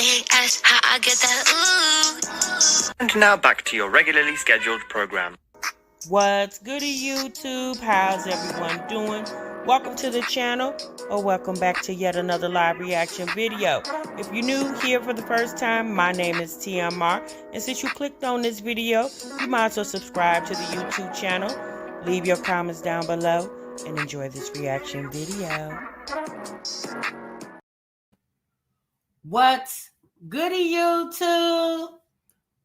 big ass, how I get that ooh. And now back to your regularly scheduled program. What's goody, YouTube? How's everyone doing? Welcome to the channel, or welcome back to yet another live reaction video. If you're new here for the first time, my name is TMR, and since you clicked on this video, you might as well subscribe to the YouTube channel, leave your comments down below, and enjoy this reaction video. What's goody, YouTube?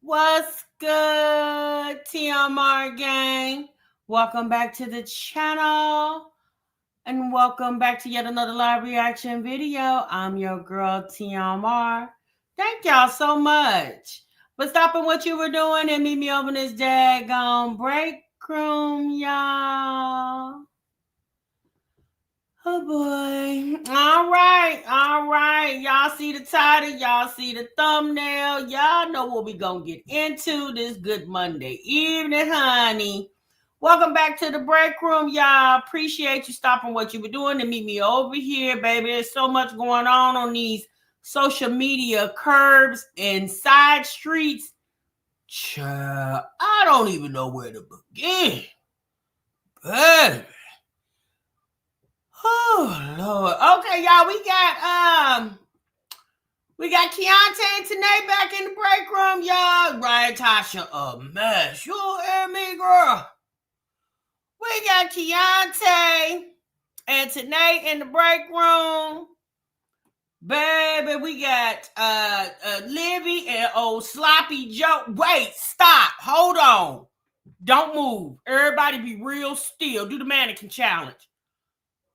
What's good, TMR gang? Welcome back to the channel, and welcome back to yet another live reaction video. I'm your girl, TMR. Thank y'all so much for stopping what you were doing and meet me over in this daggone break room, y'all. Oh boy. All right. Y'all see the title, y'all see the thumbnail. Y'all know what we gonna get into this good Monday evening, honey. Welcome back to the break room, y'all. Appreciate you stopping what you were doing to meet me over here, baby. There's so much going on these social media curbs and side streets. Child, I don't even know where to begin. Baby. Oh Lord. Okay, y'all, we got Keyontae and Tanae back in the break room, y'all. Right, Tasha, a mess. You hear me, girl? We got Keyontae and Tanae in the break room. Baby, we got Olivia and old Sloppy Joe. Wait, stop. Hold on. Don't move. Everybody be real still. Do the mannequin challenge.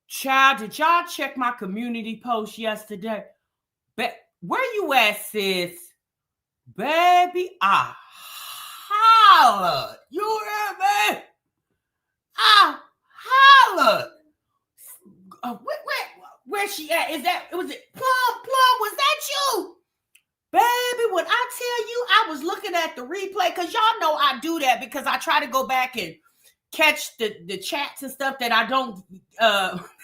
Child, did y'all check my community post yesterday? Where you at, sis? Baby, I hollered. You hear me? I hollered. Where she at? Was it Plum? Was that you? Baby, when I tell you, I was looking at the replay, because y'all know I do that because I try to go back and catch the chats and stuff that I don't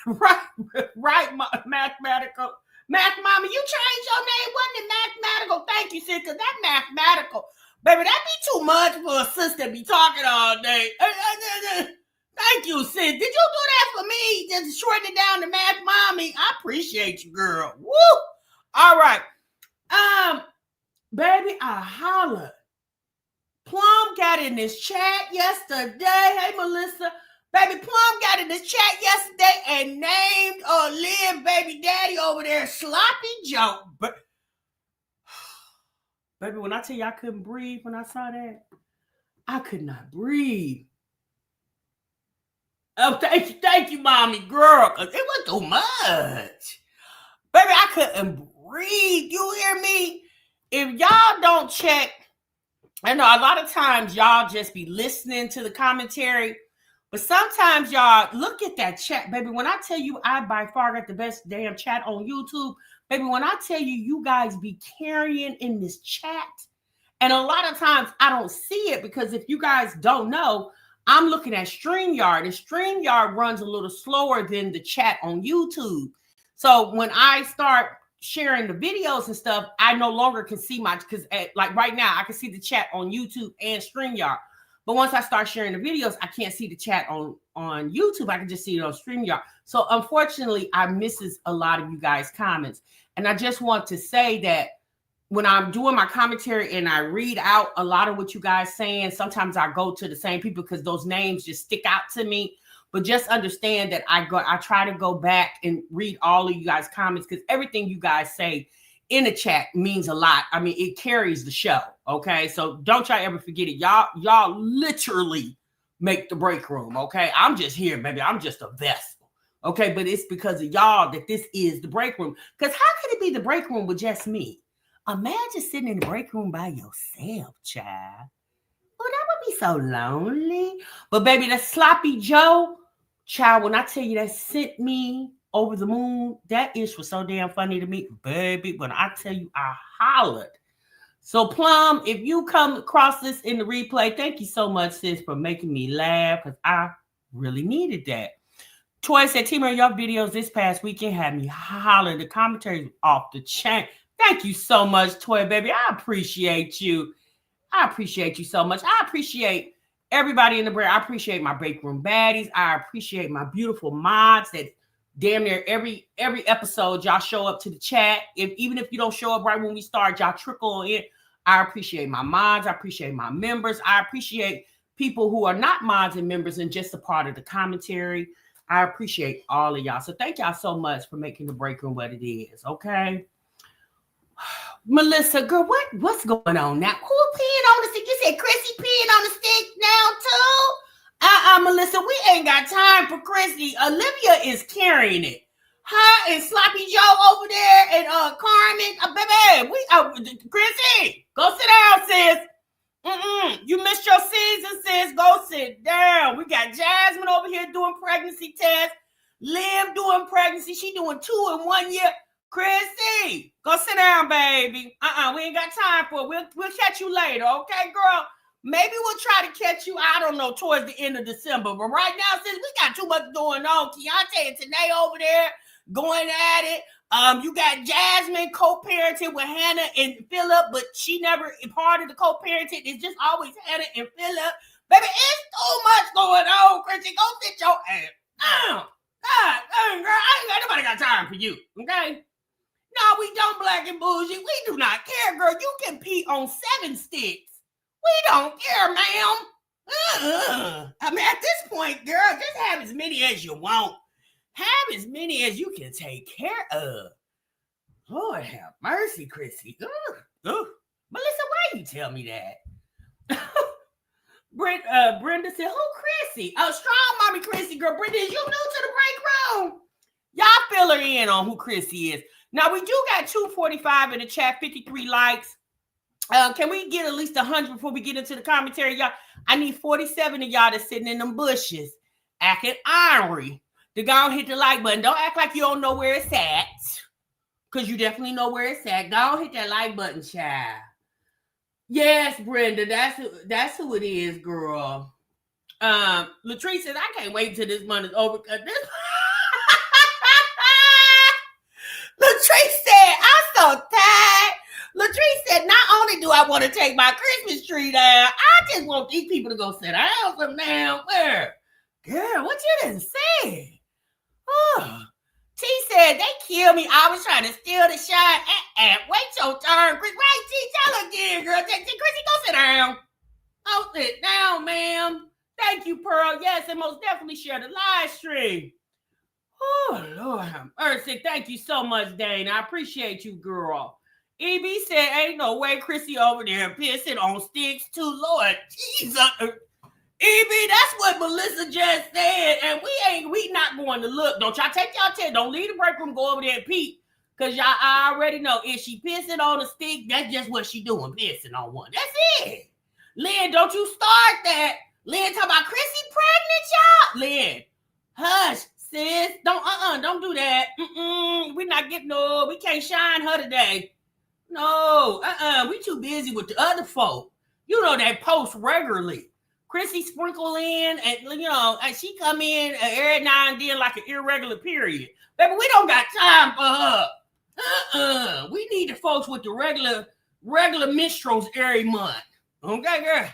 right mathematical. Math Mama, you changed your name, wasn't it mathematical? Thank you, sis, because that mathematical, baby, that be too much for a sister to be talking all day. Thank you, sis. Did you do that for me? Just shorten it down to Math Mommy. I appreciate you, girl. Woo! All right. Baby, I hollered. Plum got in this chat yesterday. Hey, Melissa. Baby, Plum got in this chat yesterday and named Liv baby daddy over there Sloppy Joe. Baby, when I tell you I couldn't breathe when I saw that, I could not breathe. Oh, thank you, mommy, girl, because it was too much. Baby, I couldn't breathe. You hear me? If y'all don't check, I know a lot of times y'all just be listening to the commentary, but sometimes y'all look at that chat, baby. When I tell you I by far got the best damn chat on YouTube, baby, when I tell you you guys be carrying in this chat, and a lot of times I don't see it because if you guys don't know, I'm looking at StreamYard, and StreamYard runs a little slower than the chat on YouTube. So when I start sharing the videos and stuff, I no longer can see because like right now I can see the chat on YouTube and StreamYard, but once I start sharing the videos, I can't see the chat on YouTube. I can just see it on StreamYard. So unfortunately, I misses a lot of you guys' comments, and I just want to say that when I'm doing my commentary and I read out a lot of what you guys saying, sometimes I go to the same people because those names just stick out to me. But just understand that I try to go back and read all of you guys' comments, because everything you guys say in the chat means a lot. I mean, it carries the show. Okay, so don't y'all ever forget it. Y'all literally make the break room. Okay, I'm just here, baby. I'm just a vessel. Okay, but it's because of y'all that this is the break room. Because how could it be the break room with just me? Imagine sitting in the break room by yourself, child. Oh, that would be so lonely. But baby, that Sloppy Joe, child, when I tell you that sent me over the moon, that ish was so damn funny to me. Baby, when I tell you I hollered. So Plum, if you come across this in the replay, thank you so much, sis, for making me laugh, because I really needed that. Toy said, Teamer, your videos this past weekend had me hollering. The commentary off the chain. Thank you so much, Toy Baby. I appreciate you. I appreciate you so much. I appreciate everybody in the brand. I appreciate my break room baddies. I appreciate my beautiful mods that damn near every episode y'all show up to the chat. Even if you don't show up right when we start, y'all trickle in. I appreciate my mods. I appreciate my members. I appreciate people who are not mods and members and just a part of the commentary. I appreciate all of y'all. So thank y'all so much for making the break room what it is. Okay. Melissa, girl, what's going on now? Who peeing on the stick? You said Chrissy peeing on the stick now too? Melissa, we ain't got time for Chrissy. Olivia is carrying it. Her and Sloppy Joe over there and Carmen, baby, Chrissy, go sit down, sis. You missed your season, sis. Go sit down. We got Jasmine over here doing pregnancy tests. Liv doing pregnancy. She doing 2 in 1 year. Chrissy, go sit down, baby. We ain't got time for it. We'll catch you later, okay, girl? Maybe we'll try to catch you, I don't know, towards the end of December. But right now, since we got too much going on, Keyontae and Tanae over there going at it. You got Jasmine co-parenting with Hannah and Phillip, but she never part of the co-parenting. It's just always Hannah and Phillip. Baby, it's too much going on, Chrissy. Go sit your ass down. God, girl, nobody got time for you, okay? No, we don't, black and bougie. We do not care, girl. You can pee on 7 sticks. We don't care, ma'am. I mean, at this point, girl, just have as many as you want. Have as many as you can take care of. Lord have mercy, Chrissy. Melissa, why you tell me that? Brenda said, who Chrissy? Oh, strong mommy Chrissy, girl. Brenda, is you new to the break room? Y'all fill her in on who Chrissy is. Now, we do got 245 in the chat, 53 likes. Can we get at least 100 before we get into the commentary, y'all? I need 47 of y'all that's sitting in them bushes, acting ornery, to go and hit the like button. Don't act like you don't know where it's at, because you definitely know where it's at. Go and hit that like button, child. Yes, Brenda, that's who it is, girl. Latrice says, I can't wait until this month is over. Latrice said, I'm so tired. Latrice said, not only do I want to take my Christmas tree down, I just want these people to go sit down from down where? Girl, what you done said? Oh. T said, they killed me. I was trying to steal the shine. Wait your turn, Chris. Right, T, tell again, girl. Chrissy, go sit down. Go sit down, ma'am. Thank you, Pearl. Yes, and most definitely share the live stream. Oh, Lord have mercy. Thank you so much, Dane. I appreciate you, girl. EB said, ain't no way Chrissy over there pissing on sticks too. Lord Jesus. EB, that's what Melissa just said. And we not going to look. Don't y'all take y'all test. Don't leave the break room, go over there and peep. Because y'all already know if she pissing on a stick, that's just what she doing, pissing on one. That's it. Lynn, don't you start that. Lynn talking about Chrissy pregnant, y'all. Lynn, hush. Sis, don't do that. We not getting we can't shine her today. No, we too busy with the other folk. You know, that post regularly. Chrissy sprinkle in and, and she come in every now and then like an irregular period. Baby, we don't got time for her. We need the folks with the regular minstrels every month. Okay, girl?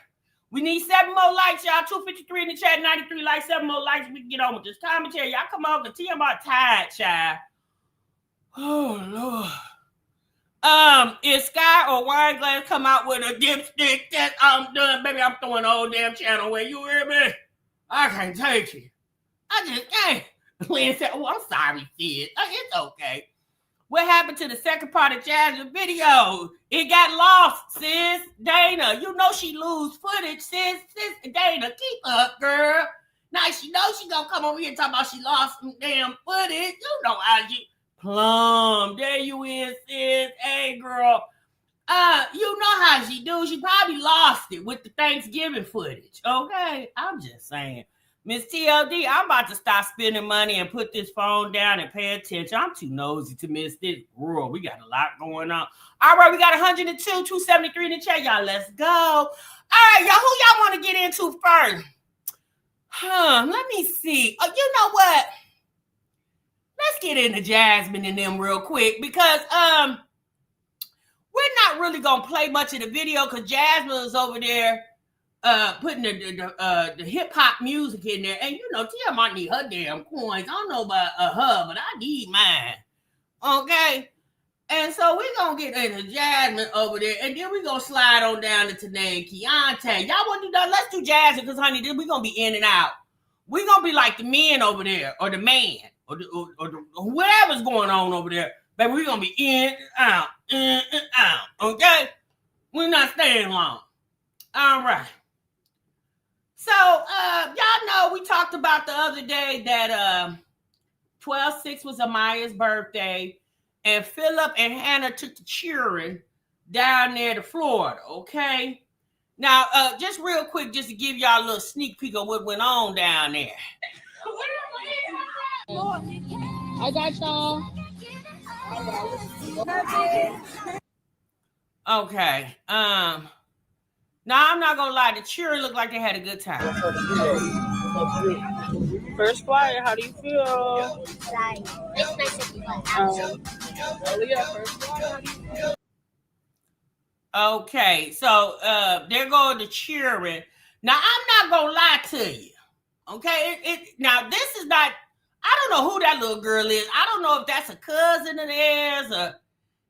We need 7 more likes, y'all. 253 in the chat, 93 likes, 7 more likes. We can get on with this commentary. Y'all come on, the tea about tired, child. Oh, Lord. If Sky or Wine Glass come out with a dipstick test, I'm done. Baby, I'm throwing the whole damn channel away. You hear me? I can't take it. I just can't. Lynn said, oh, I'm sorry, sis. It's okay. What happened to the second part of Jasmine's video? It got lost, sis. Dana, you know she lose footage, sis. Dana, keep up, girl. Now she knows she gonna come over here and talk about she lost some damn footage. You know how she plum. There you is, sis. Hey, girl. You know how she do. She probably lost it with the Thanksgiving footage. Okay? I'm just saying. Miss TLD, I'm about to stop spending money and put this phone down and pay attention. I'm too nosy to miss this world. We got a lot going on. All right, we got 102, 273 in the chat. Y'all, let's go. All right, y'all, who y'all want to get into first? Let me see. You know what? Let's get into Jasmine and them real quick because we're not really gonna play much of the video because Jasmine is over there putting the hip hop music in there, and Tia might need her damn coins. I don't know about her, but I need mine. Okay, and so we're gonna get into Jasmine over there, and then we're gonna slide on down to Tanae and Keyontae. Y'all want to do that? Let's do Jasmine because, honey, then we're gonna be in and out. We're gonna be like the men over there, or the man, or whatever's going on over there. Baby, we're gonna be in and out. Okay, we're not staying long. All right. So, y'all know we talked about the other day that 12/6 was Amaya's birthday, and Phillip and Hannah took the children down there to Florida, okay? Now, just real quick, just to give y'all a little sneak peek of what went on down there. I got y'all. Okay. Now, I'm not going to lie. The children looked like they had a good time. First flyer, how do you feel? Like, it's nice to be like, Olivia, first flyer, how do you feel? Okay, so there go the cheering. Now, I'm not going to lie to you. Okay? Now, this is not, I don't know who that little girl is. I don't know if that's a cousin of theirs or,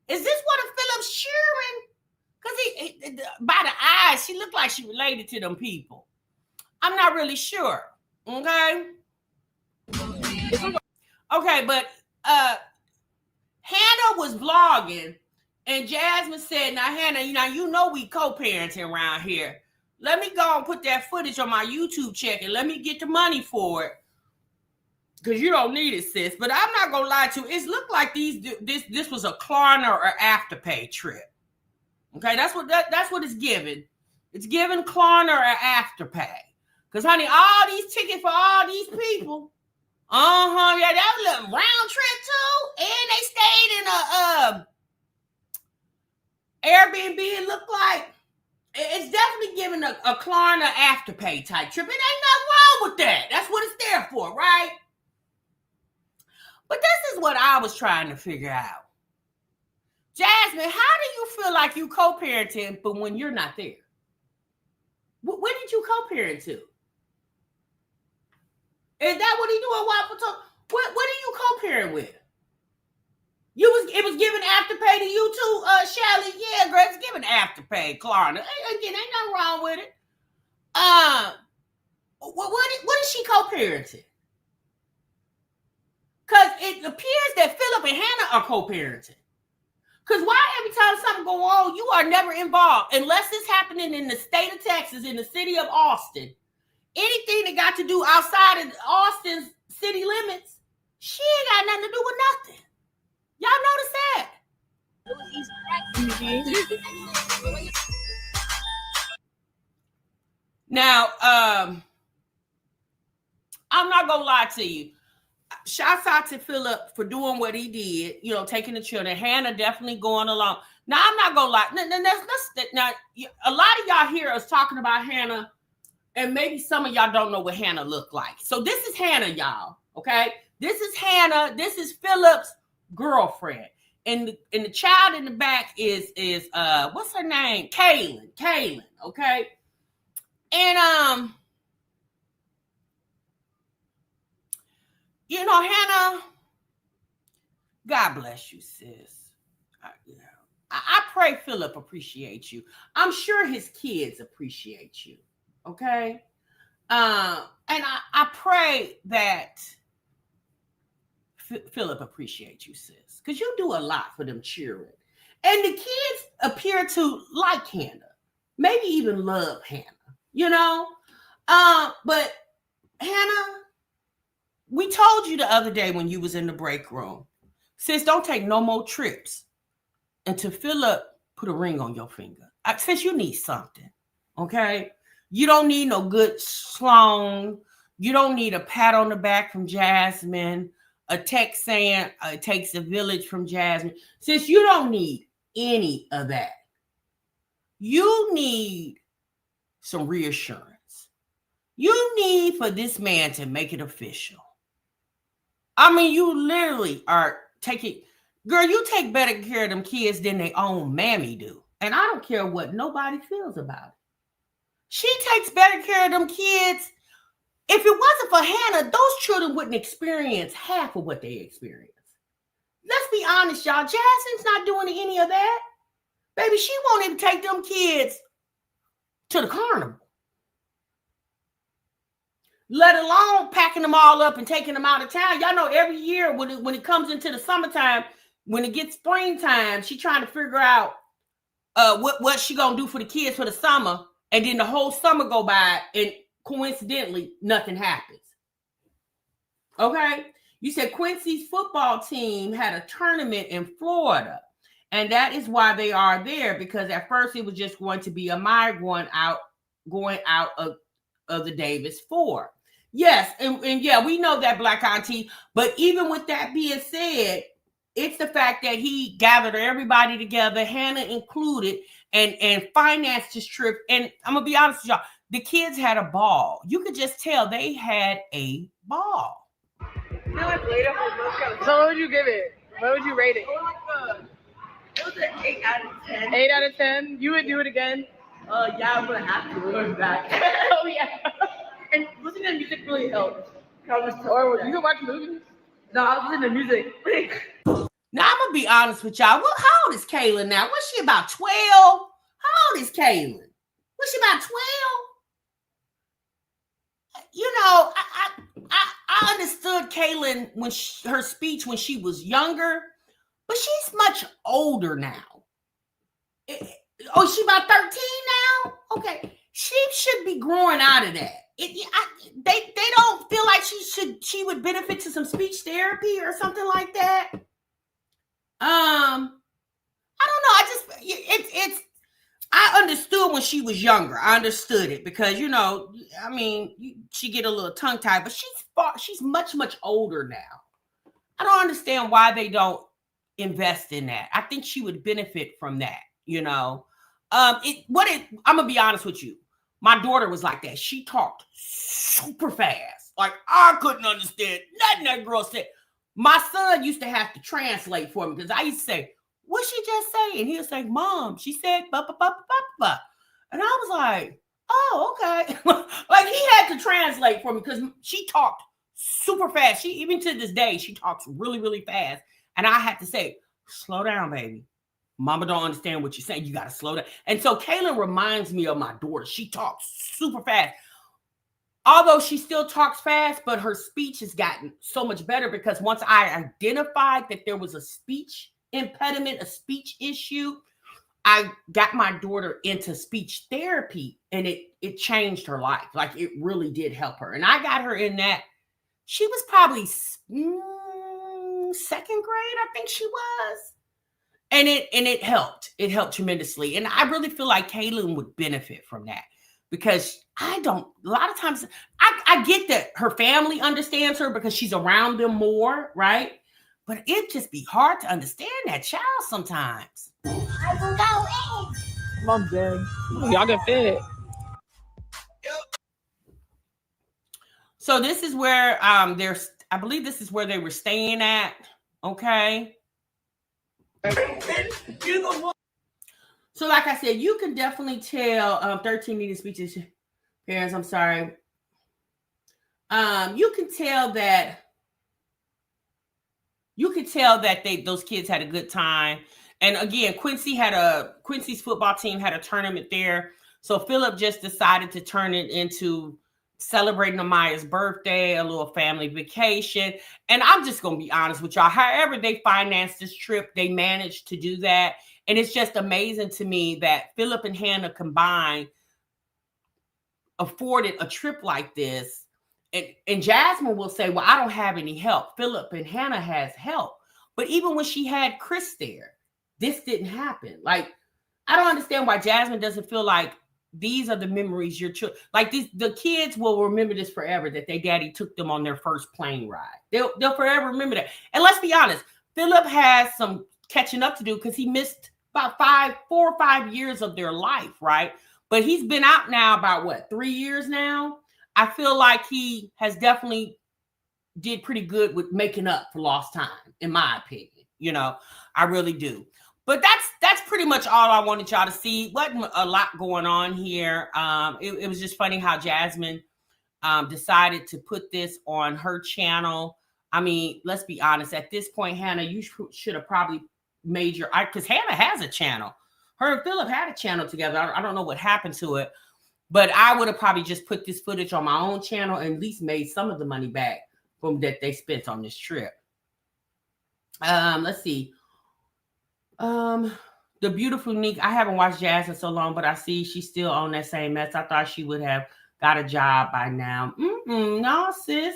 is this one of Phillip's cheering? Because by the eyes, she looked like she related to them people. I'm not really sure. Okay? Okay, but Hannah was vlogging, and Jasmine said, now, Hannah, you know we co-parenting around here. Let me go and put that footage on my YouTube check, and let me get the money for it. Because you don't need it, sis. But I'm not going to lie to you. It looked like this was a Klarna or Afterpay trip. Okay, that's what it's giving. It's giving Klarna or Afterpay. Because, honey, all these tickets for all these people. Yeah, that was a round trip, too. And they stayed in a Airbnb, it looked like. It's definitely giving a Klarna Afterpay type trip. It ain't nothing wrong with that. That's what it's there for, right? But this is what I was trying to figure out. Jasmine, how do you feel like you co-parenting, but when you're not there? Where did you co-parent to? Is that what he doing? What are you co-parent with? It was giving Afterpay to you too, Shelly. Yeah, girl, it's giving Afterpay, Klarna. Again, ain't nothing wrong with it. What is she co-parenting? Because it appears that Phillip and Hannah are co-parenting. Because why every time something go on, you are never involved unless it's happening in the state of Texas, in the city of Austin. Anything that got to do outside of Austin's city limits, she ain't got nothing to do with nothing. Y'all notice that? Now, I'm not gonna lie to you. Shouts out to Phillip for doing what he did, taking the children. Hannah definitely going along. Now, I'm not gonna lie. Now, a lot of y'all hear us talking about Hannah, and maybe some of y'all don't know what Hannah looked like. So this is Hannah, y'all. Okay, this is Hannah. This is Phillip's girlfriend, and the child in the back is what's her name? Kaylin. Okay, and Hannah, God bless you, sis. I pray Phillip appreciates you. I'm sure his kids appreciate you. Okay? And I pray that Phillip appreciates you, sis. Because you do a lot for them children. And the kids appear to like Hannah. Maybe even love Hannah. But Hannah, we told you the other day when you was in the break room, sis, don't take no more trips until Phillip put a ring on your finger. Sis, you need something, okay? You don't need no good slong. You don't need a pat on the back from Jasmine, a text saying it takes a village from Jasmine. Sis, you don't need any of that. You need some reassurance. You need for this man to make it official. I mean, you literally are taking, Girl, you take better care of them kids than their own mammy do. And I don't care what nobody feels about it. She takes better care of them kids. If it wasn't for Hannah, those children wouldn't experience half of what they experience. Let's be honest, y'all. Jasmine's not doing any of that. Baby, she won't even take them kids to the carnival. Let alone packing them all up and taking them out of town. Y'all know every year when it comes into the summertime, when it gets springtime, she trying to figure out what she gonna do for the kids for the summer. And then the whole summer go by and coincidentally, nothing happens. Okay? You said Quincy's football team had a tournament in Florida. And that is why they are there, because at first it was just going to be Amaya going out of the Davis Four. Yes, and yeah, we know that, Black Auntie. But even with that being said, it's the fact that he gathered everybody together, Hannah included, and financed his trip. And I'm gonna be honest with y'all, the kids had a ball. You could just tell they had a ball. So what would you give it? What would you rate it? It was an 8 out of 10. 8 out of 10? You would do it again? Yeah, I'm gonna have to go back. Oh yeah. And listening to music really helped. Or you can watch movies? No, I was listening to music. Now I'm gonna be honest with y'all. Well, how old is Kaylin now? Was she about 12? How old is Kaylin? Was she about 12? You know, I understood Kaylin when her speech when she was younger, but she's much older now. She about 13 now? Okay. She should be growing out of that. They don't feel like she would benefit to some speech therapy or something like that. I don't know. I understood when she was younger. I understood it because, you know, I mean, she get a little tongue tied, but she's much, much older now. I don't understand why they don't invest in that. I think she would benefit from that, you know. I'm gonna be honest with you. My daughter was like that. She talked super fast. Like, I couldn't understand nothing that girl said. My son used to have to translate for me because I used to say, "What'd she just say?" And he'll say, "Mom, she said ba ba ba ba ba ba." And I was like, "Oh, okay." Like he had to translate for me because she talked super fast. She even to this day, she talks really, really fast. And I had to say, "Slow down, baby. Mama don't understand what you're saying. You got to slow down." And so Kaylin reminds me of my daughter. She talks super fast. Although she still talks fast, but her speech has gotten so much better because once I identified that there was a speech impediment, a speech issue, I got my daughter into speech therapy and it changed her life. Like it really did help her. And I got her in that. She was probably second grade, I think she was. And it helped. It helped tremendously. And I really feel like Kaylin would benefit from that because a lot of times I get that her family understands her because she's around them more, right? But it just be hard to understand that child sometimes. Mom dead. Y'all get fit. So this is where I believe this is where they were staying at. Okay. So like I said, you can definitely tell 13 needed speeches. Parents, I'm sorry. You can tell that those kids had a good time. And again, Quincy's football team had a tournament there. So Phillip just decided to turn it into celebrating Amaya's birthday, a little family vacation. And I'm just going to be honest with y'all. However they financed this trip, they managed to do that. And it's just amazing to me that Phillip and Hannah combined afforded a trip like this. And Jasmine will say, well, I don't have any help. Phillip and Hannah has help. But even when she had Chris there, this didn't happen. Like, I don't understand why Jasmine doesn't feel like these are the memories your children, like the kids will remember this forever, that their daddy took them on their first plane ride. They'll forever remember that. And let's be honest, Phillip has some catching up to do because he missed about 4 or 5 years of their life, right? But he's been out now about 3 years now. I feel like he has definitely did pretty good with making up for lost time, in my opinion, you know. I really do. But that's pretty much all I wanted y'all to see. Wasn't a lot going on here. It was just funny how Jasmine decided to put this on her channel. I mean, let's be honest. At this point, Hannah, you should have probably made your, because Hannah has a channel. Her and Phillip had a channel together. I don't know what happened to it, but I would have probably just put this footage on my own channel and at least made some of the money back from that they spent on this trip. Let's see. The beautiful Nick. I haven't watched Jazz in so long, but I see she's still on that same mess. I thought she would have got a job by now. No, sis.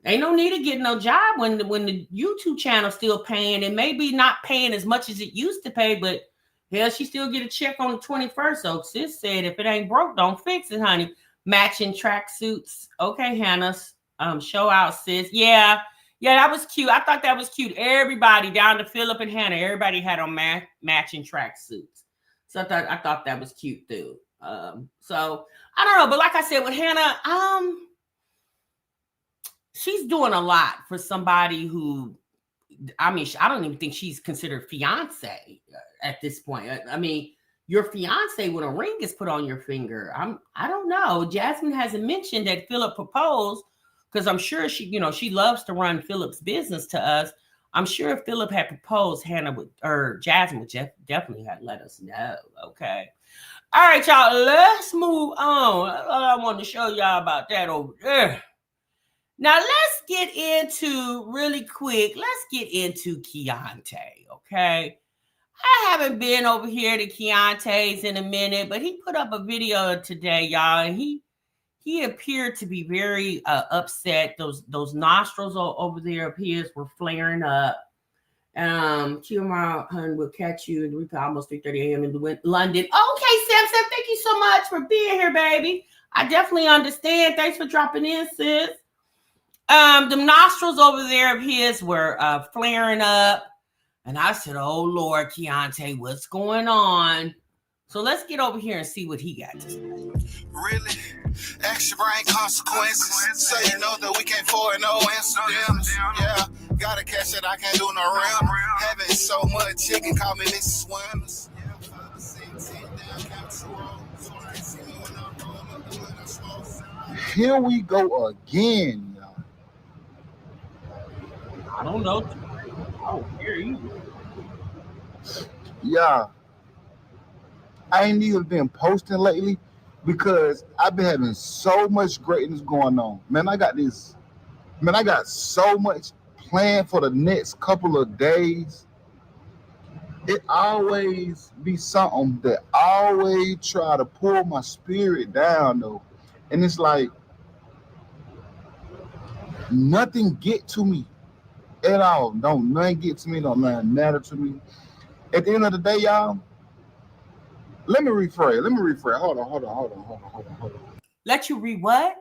Ain't no need to get no job when the YouTube channel's still paying. It may be not paying as much as it used to pay, but hell, she still get a check on the 21st. So sis said, if it ain't broke, don't fix it, honey. Matching tracksuits. Okay, Hannah. Show out, sis. Yeah, that was cute. I thought that was cute. Everybody down to Phillip and Hannah, everybody had on matching tracksuits. So I thought that was cute too. So I don't know, but like I said with Hannah, she's doing a lot for somebody who, I mean, I don't even think she's considered fiance at this point. I mean, your fiance when a ring is put on your finger. I don't know. Jasmine hasn't mentioned that Phillip proposed, because I'm sure she loves to run Phillip's business to us. I'm sure if Phillip had proposed, Jasmine would definitely have let us know. Okay. All right, y'all, let's move on. That's all I wanted to show y'all about that over there. Now, let's get into Keyontae, okay? I haven't been over here to Keyontae's in a minute, but he put up a video today, y'all, and he appeared to be very upset. Those nostrils over there of his were flaring up. Tomorrow, hun, will catch you in almost 3:30 a.m. in London. Okay, Sam, thank you so much for being here, baby. I definitely understand. Thanks for dropping in, sis. The nostrils over there of his were flaring up. And I said, oh, Lord, Keyontae, what's going on? So let's get over here and see what he got to say. Really? Extra brain consequences. So you know that we can't afford no incidents. Yeah, gotta catch it, I can't do no rim. Having so much chicken, call me Mrs. Swimmers. Here we go again, y'all. I don't know. Oh, here you. Yeah. I ain't even been posting lately because I've been having so much greatness going on. Man, I got so much planned for the next couple of days. It always be something that always try to pull my spirit down though. And it's like nothing get to me at all. Don't nothing get to me, don't nothing matter to me. At the end of the day, y'all, let me rephrase. Hold on. Let you read what?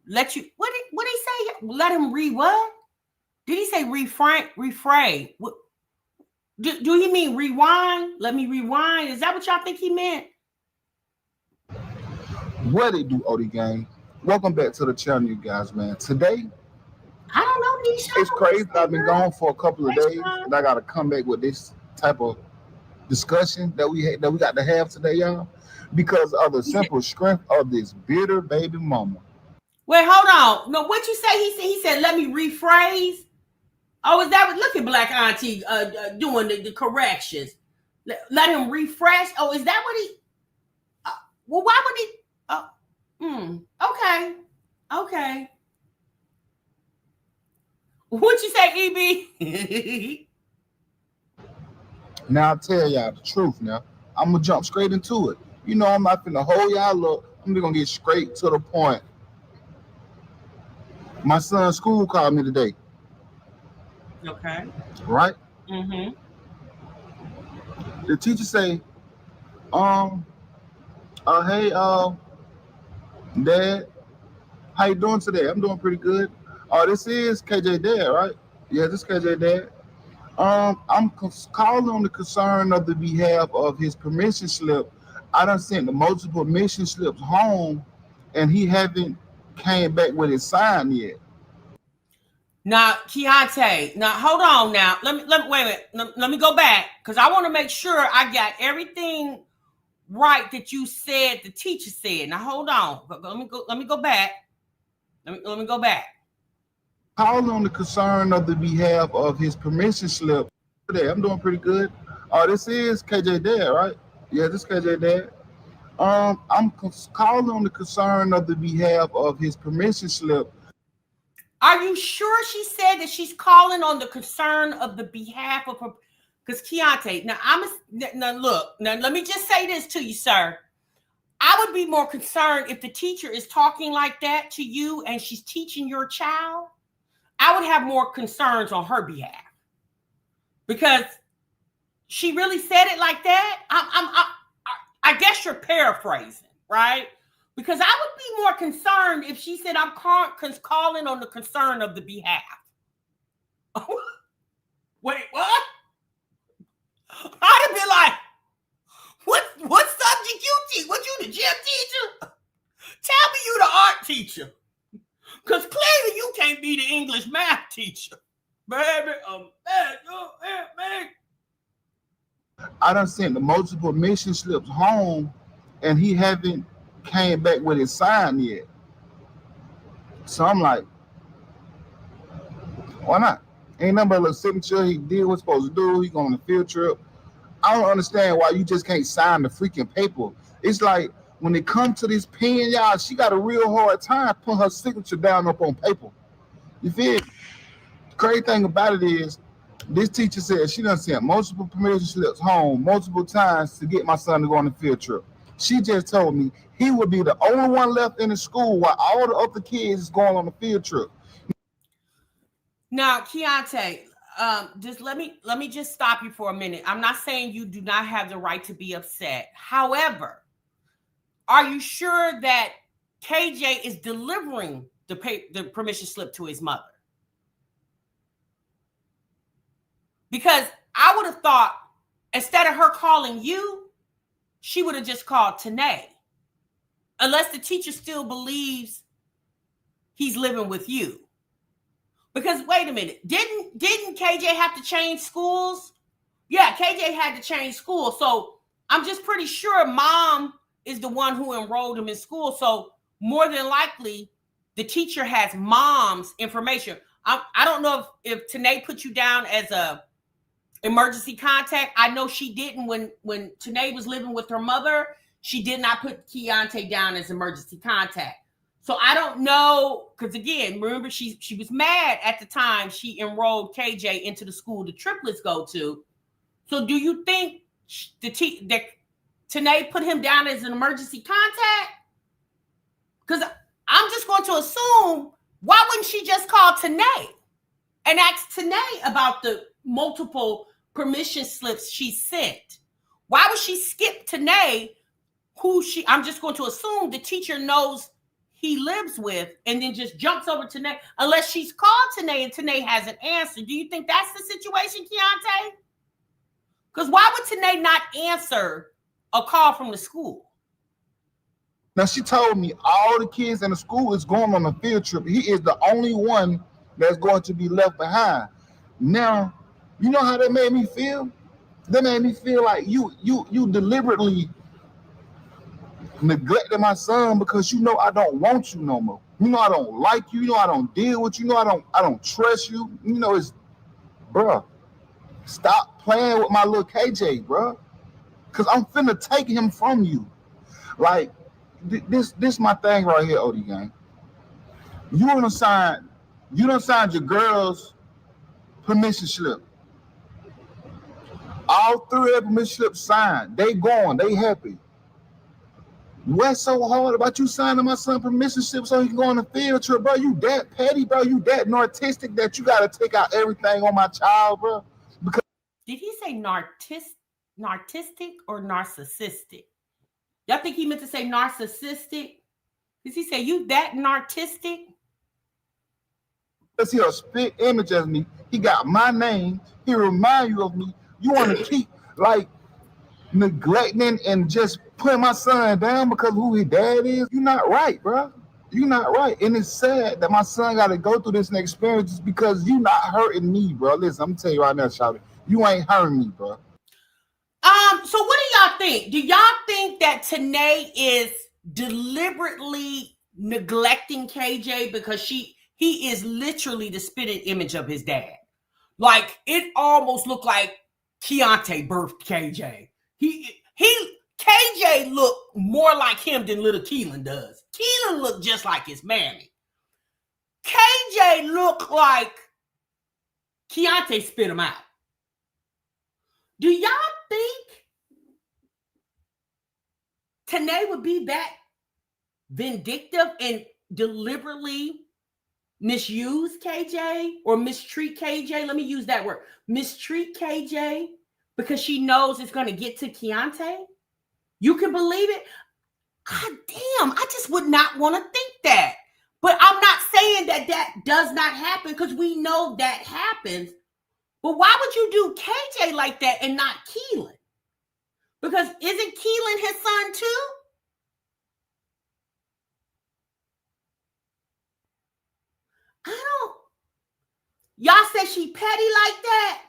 What did he say? Let him read what? Did he say rephrase? What, do he mean rewind? Let me rewind. Is that what y'all think he meant? What it do, OD gang? Welcome back to the channel, you guys, man. Today, I don't know, Nisha. It's crazy. I've been gone for a couple of days, and I gotta come back with this type of discussion that we got to have today, y'all, because of the simple strength of this bitter baby mama. Wait, hold on. No, what you say? He said, let me rephrase. Oh, is that what? Look at Black Auntie doing the corrections. Let him refresh. Oh, is that what he? Well, why would he? Okay. What you say, EB? Now I'll tell y'all the truth. Now I'm gonna jump straight into it. You know I'm not finna hold y'all up. I'm just gonna get straight to the point. My son's school called me today. Okay. Right? Mm-hmm. The teacher say, hey, Dad, how you doing today? I'm doing pretty good. This is KJ Dad, right? Yeah, this is KJ Dad. I'm calling on the concern of the behalf of his permission slip. I done sent the multiple permission slips home, and he haven't came back with his sign yet. Now, Keyontae, now hold on now. Let me wait a minute. Let me go back because I want to make sure I got everything right that you said the teacher said. Now hold on. Let me go back. Let me go back. Call on the concern of the behalf of his permission slip. I'm doing pretty good. This is KJ Dad, right? Yeah, this is KJ Dad. I'm calling on the concern of the behalf of his permission slip. Are you sure she said that she's calling on the concern of the behalf of her? Because Keyontae, now let me just say this to you, sir. I would be more concerned if the teacher is talking like that to you and she's teaching your child. I would have more concerns on her behalf because she really said it like that. I guess you're paraphrasing, right? Because I would be more concerned if she said, I'm calling on the concern of the behalf. Wait, what? I'd be like, what subject you teach? What, you the gym teacher? Tell me you the art teacher. Because clearly you can't be the English math teacher. Baby, man. I done sent the multiple mission slips home and he haven't came back with his sign yet. So I'm like, why not? Ain't nothing but a signature. He did what's supposed to do. He going on a field trip. I don't understand why you just can't sign the freaking paper. It's like when it comes to this pen, y'all, she got a real hard time putting her signature down up on paper. You feel me? The crazy thing about it is this teacher said she done sent multiple permission slips home multiple times to get my son to go on a field trip. She just told me he would be the only one left in the school while all the other kids is going on a field trip. Now, Keyontae, just let me just stop you for a minute. I'm not saying you do not have the right to be upset. However, are you sure that KJ is delivering the permission slip to his mother? Because I would have thought instead of her calling you, she would have just called Tanae. Unless the teacher still believes he's living with you. Because wait a minute, didn't KJ have to change schools? Yeah, KJ had to change school. So I'm just pretty sure mom is the one who enrolled him in school. So more than likely, the teacher has mom's information. I don't know if Tanae put you down as a emergency contact. I know she didn't when Tanae was living with her mother. She did not put Keyontae down as emergency contact. So I don't know, because again, remember she was mad at the time she enrolled KJ into the school the triplets go to. So do you think that Tanae put him down as an emergency contact? Because I'm just going to assume, why wouldn't she just call Tanae and ask Tanae about the multiple permission slips she sent? Why would she skip Tanae, I'm just going to assume the teacher knows he lives with, and then just jumps over to Tanae, unless she's called Tanae and Tanae hasn't answered. Do you think that's the situation, Keyontae? Because why would Tanae not answer a call from the school? Now, she told me all the kids in the school is going on a field trip. He is the only one that's going to be left behind. Now, you know how that made me feel? That made me feel like you deliberately neglected my son because you know I don't want you no more. You know I don't like you. You know I don't deal with you. You know I don't trust you. You know it's, bruh, stop playing with my little KJ, bruh. Because I'm finna take him from you. Like, this my thing right here, OD gang. You done signed your girl's permission slip. All three of the permission slips signed. They going, they happy. What's so hard about you signing my son permission slip so he can go on a field trip, bro? You that petty, bro? You that narcissistic that you gotta take out everything on my child, bro? Because did he say narcissistic or narcissistic? Y'all think he meant to say narcissistic? Did he say you that narcissistic? Because he a spit image of me. He got my name. He remind you of me. You want to keep like neglecting and just putting my son down because of who his dad is? You're not right, bro. You're not right. And it's sad that my son got to go through this and experience just because you not hurting me, bro. Listen, I'm going to tell you right now, Shawty. You ain't hurting me, bro. So what do y'all think? Do y'all think that Tanae is deliberately neglecting KJ because he is literally the spitting image of his dad? Like, it almost looked like Keyontae birthed KJ. KJ looked more like him than little Keelan does. Keelan looked just like his mammy. KJ looked like Keyontae spit him out. Do y'all think Tanae would be that vindictive and deliberately misuse KJ or mistreat KJ? Let me use that word. Mistreat KJ because she knows it's going to get to Keyontae? You can believe it? God damn, I just would not want to think that. But I'm not saying that that does not happen because we know that happens. But why would you do KJ like that and not Keelan? Because isn't Keelan his son too? Y'all say she petty like that?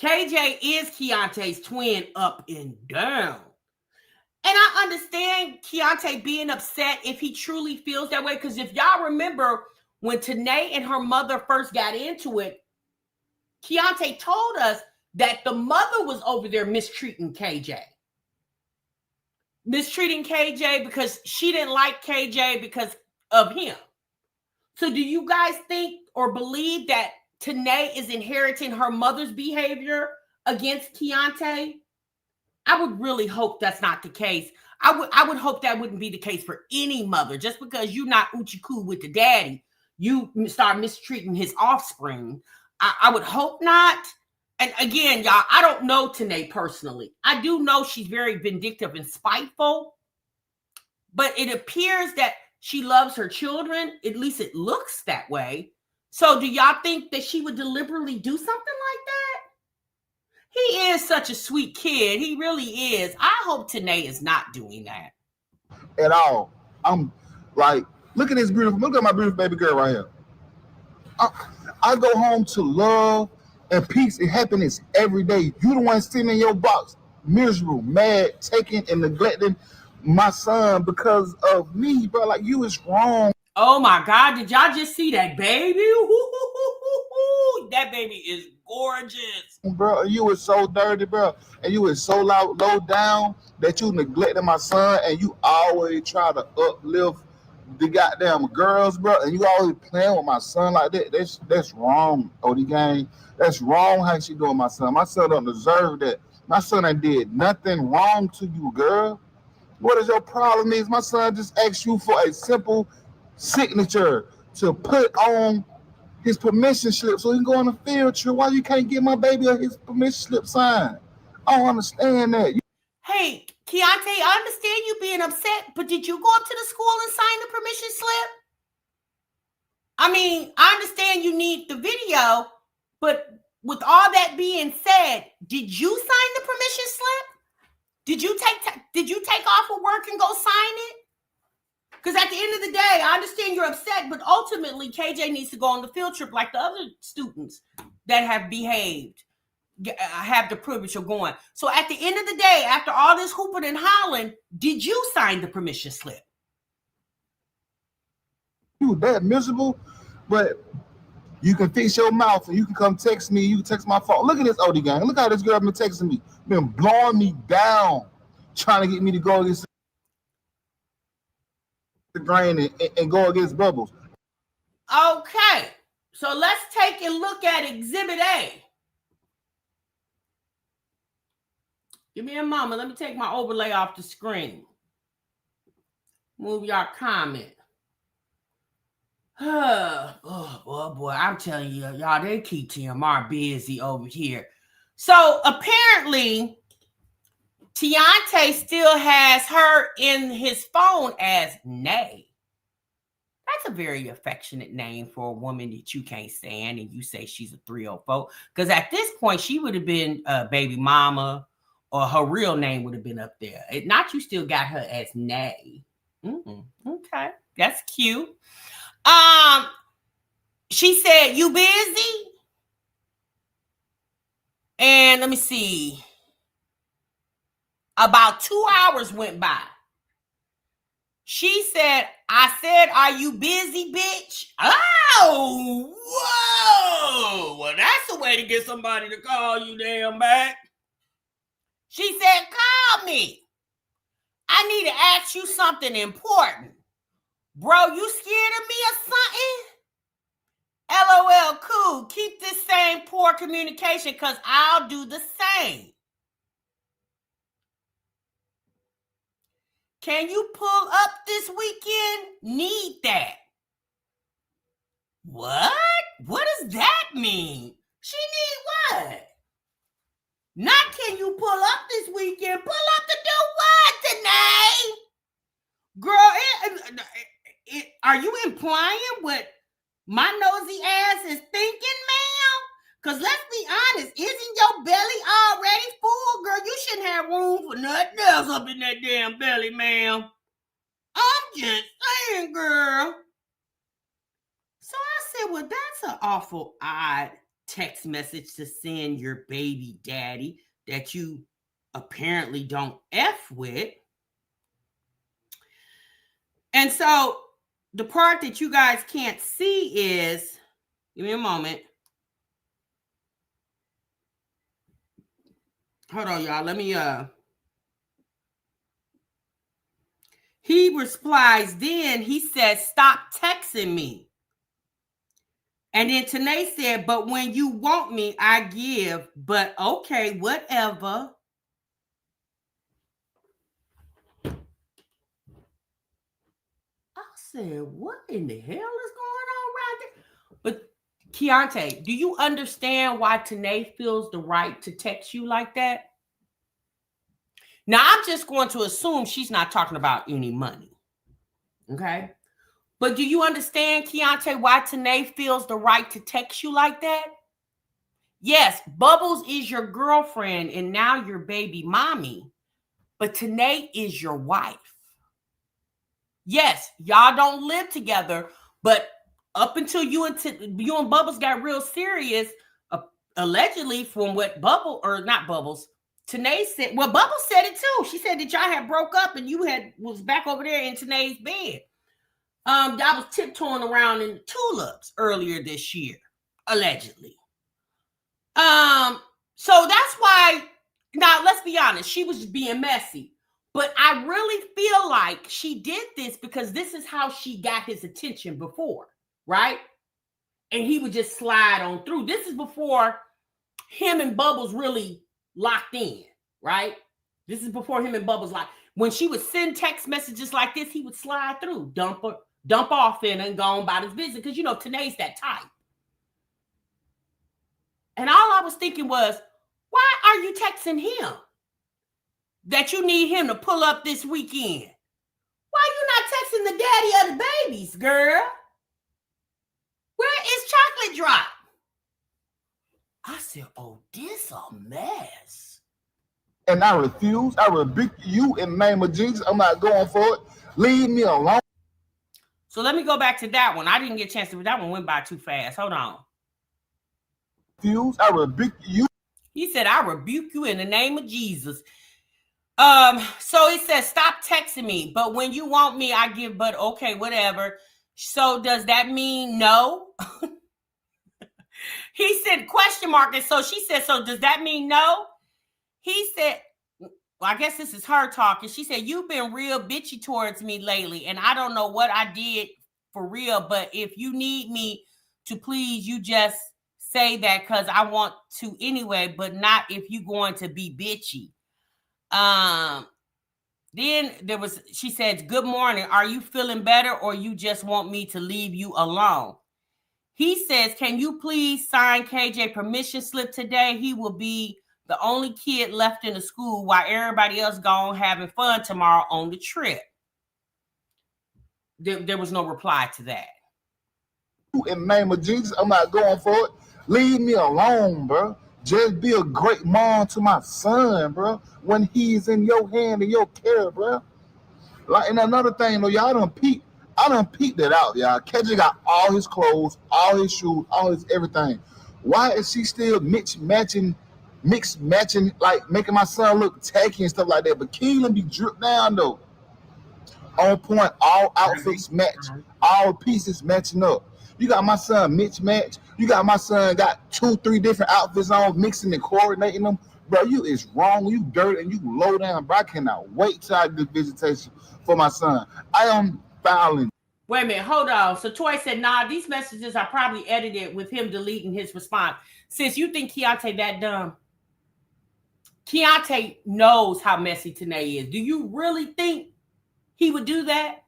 KJ is Keyontae's twin up and down. And I understand Keyontae being upset if he truly feels that way. Because if y'all remember when Tanae and her mother first got into it, Keyontae told us that the mother was over there mistreating KJ. Mistreating KJ because she didn't like KJ because of him. So do you guys think or believe that Tanae is inheriting her mother's behavior against Keyontae? I would really hope that's not the case. I would hope that wouldn't be the case for any mother. Just because you're not oochie coo with the daddy, you start mistreating his offspring. I would hope not. And again, y'all, I don't know Tanae personally. I do know she's very vindictive and spiteful. But it appears that she loves her children. At least it looks that way. So do y'all think that she would deliberately do something like that? He is such a sweet kid. He really is. I hope Tanae is not doing that. At all. I'm like, look at this beautiful, look at my beautiful baby girl right here. I go home to love and peace and happiness every day. You the one sitting in your box, miserable, mad, taking and neglecting my son because of me, bro. Like, you is wrong. Oh my God, did y'all just see that baby? That baby is gorgeous. Bro, you was so dirty, bro. And you was so low down that you neglected my son and you always try to uplift the goddamn girls, bro. And you always playing with my son like that. That's wrong, OD gang. That's wrong how she doing my son. My son don't deserve that. My son ain't did nothing wrong to you, girl. What is your problem is? My son just asked you for a simple signature to put on his permission slip so he can go on a field trip. Why you can't get my baby his permission slip signed? I don't understand that. Hey, Keyontae, I understand you being upset, but did you go up to the school and sign the permission slip? I mean, I understand you need the video, but with all that being said, did you sign the permission slip? Did you take off of work and go sign it? Because at the end of the day, I understand you're upset, but ultimately KJ needs to go on the field trip like the other students that have behaved, have the privilege of going. So at the end of the day, after all this hooping and hollering, did you sign the permission slip? You that miserable, but you can fix your mouth and you can come text me. You can text my phone. Look at this OD gang. Look how this girl been texting me, been blowing me down, trying to get me to go against the grain and go against Bubbles. Okay, so let's take a look at Exhibit A. Give me a moment. Let me take my overlay off the screen. Move your comment. Oh, boy, I'm telling you, y'all, they keep TMR busy over here. So apparently, Keyontae still has her in his phone as Nay. That's a very affectionate name for a woman that you can't stand and you say she's a 304. Because at this point, she would have been baby mama or her real name would have been up there. Not you still got her as Nay. Okay, that's cute. She said, "You busy?" And let me see. About 2 hours went by. She said, "I said, are you busy, bitch?" Oh, whoa. Well, that's a way to get somebody to call you damn back. She said, "Call me. I need to ask you something important. Bro, you scared of me or something? LOL, cool. Keep this same poor communication because I'll do the same. Can you pull up this weekend? Need that." What? What does that mean? She need what? Not can you pull up this weekend? Pull up to do what tonight? Girl, are you implying what my nosy ass is thinking, ma'am? Because let's be honest, isn't your belly already full? Girl, you shouldn't have room for nothing else up in that damn belly, ma'am. I'm just saying, girl. So I said, well, that's an awful odd text message to send your baby daddy that you apparently don't F with. And so the part that you guys can't see is, give me a moment. Hold on, y'all. Let me, he replies then, he says, "Stop texting me." And then Tanae said, "But when you want me, I give, but okay, whatever." I said, what in the hell is going on right there? But Keyontae, do you understand why Tanae feels the right to text you like that? Now, I'm just going to assume she's not talking about any money. Okay? But do you understand, Keyontae, why Tanae feels the right to text you like that? Yes, Bubbles is your girlfriend and now your baby mommy, but Tanae is your wife. Yes, y'all don't live together, but up until you and Bubbles got real serious, allegedly from what Tanae said. Well, Bubbles said it too. She said that y'all had broke up and you was back over there in Tanae's bed. Y'all was tiptoeing around in tulips earlier this year, allegedly. So that's why. Now let's be honest. She was being messy. But I really feel like she did this because this is how she got his attention before, right? And he would just slide on through. This is before him and Bubbles really locked in, right? This is before him and Bubbles locked. When she would send text messages like this, he would slide through, dump off in and go on about his business because, you know, Tanae's that type. And all I was thinking was, why are you texting him? That you need him to pull up this weekend. Why you not texting the daddy of the babies, girl? Where is Chocolate Drop? I said, oh, this a mess. And I refuse. I rebuke you in the name of Jesus. I'm not going for it. Leave me alone. So let me go back to that one. I didn't get a chance to. That one went by too fast. Hold on. Refuse. I rebuke you. He said, I rebuke you in the name of Jesus. So he says, stop texting me. But when you want me, I give, but okay, whatever. So does that mean no? He said, question mark. And so she said, so does that mean no? He said, well, I guess this is her talking. She said, you've been real bitchy towards me lately. And I don't know what I did for real. But if you need me to please, you just say that because I want to anyway, but not if you going to be bitchy. Then she said, good morning. Are you feeling better or you just want me to leave you alone? He says, can you please sign KJ permission slip today? He will be the only kid left in the school while everybody else gone having fun tomorrow on the trip. There was no reply to that. In the name of Jesus, I'm not going for it. Leave me alone, bro. Just be a great mom to my son, bro. When he's in your hand and your care, bro. Like, and another thing, though, y'all I done peeped it out, y'all. KJ got all his clothes, all his shoes, all his everything. Why is she still mix matching, like making my son look tacky and stuff like that? But Keelan be dripped down though. On point, all outfits match, all pieces matching up. You got my son match. You got my son got 2-3 different outfits on, mixing and coordinating them. Bro, you is wrong. You dirty and you low down, bro. I cannot wait till I do visitation for my son. I am fouling. Wait a minute, hold on. So Toy said, nah, these messages are probably edited with him deleting his response. Since you think Keyontae that dumb, Keyontae knows how messy Tanae is. Do you really think he would do that?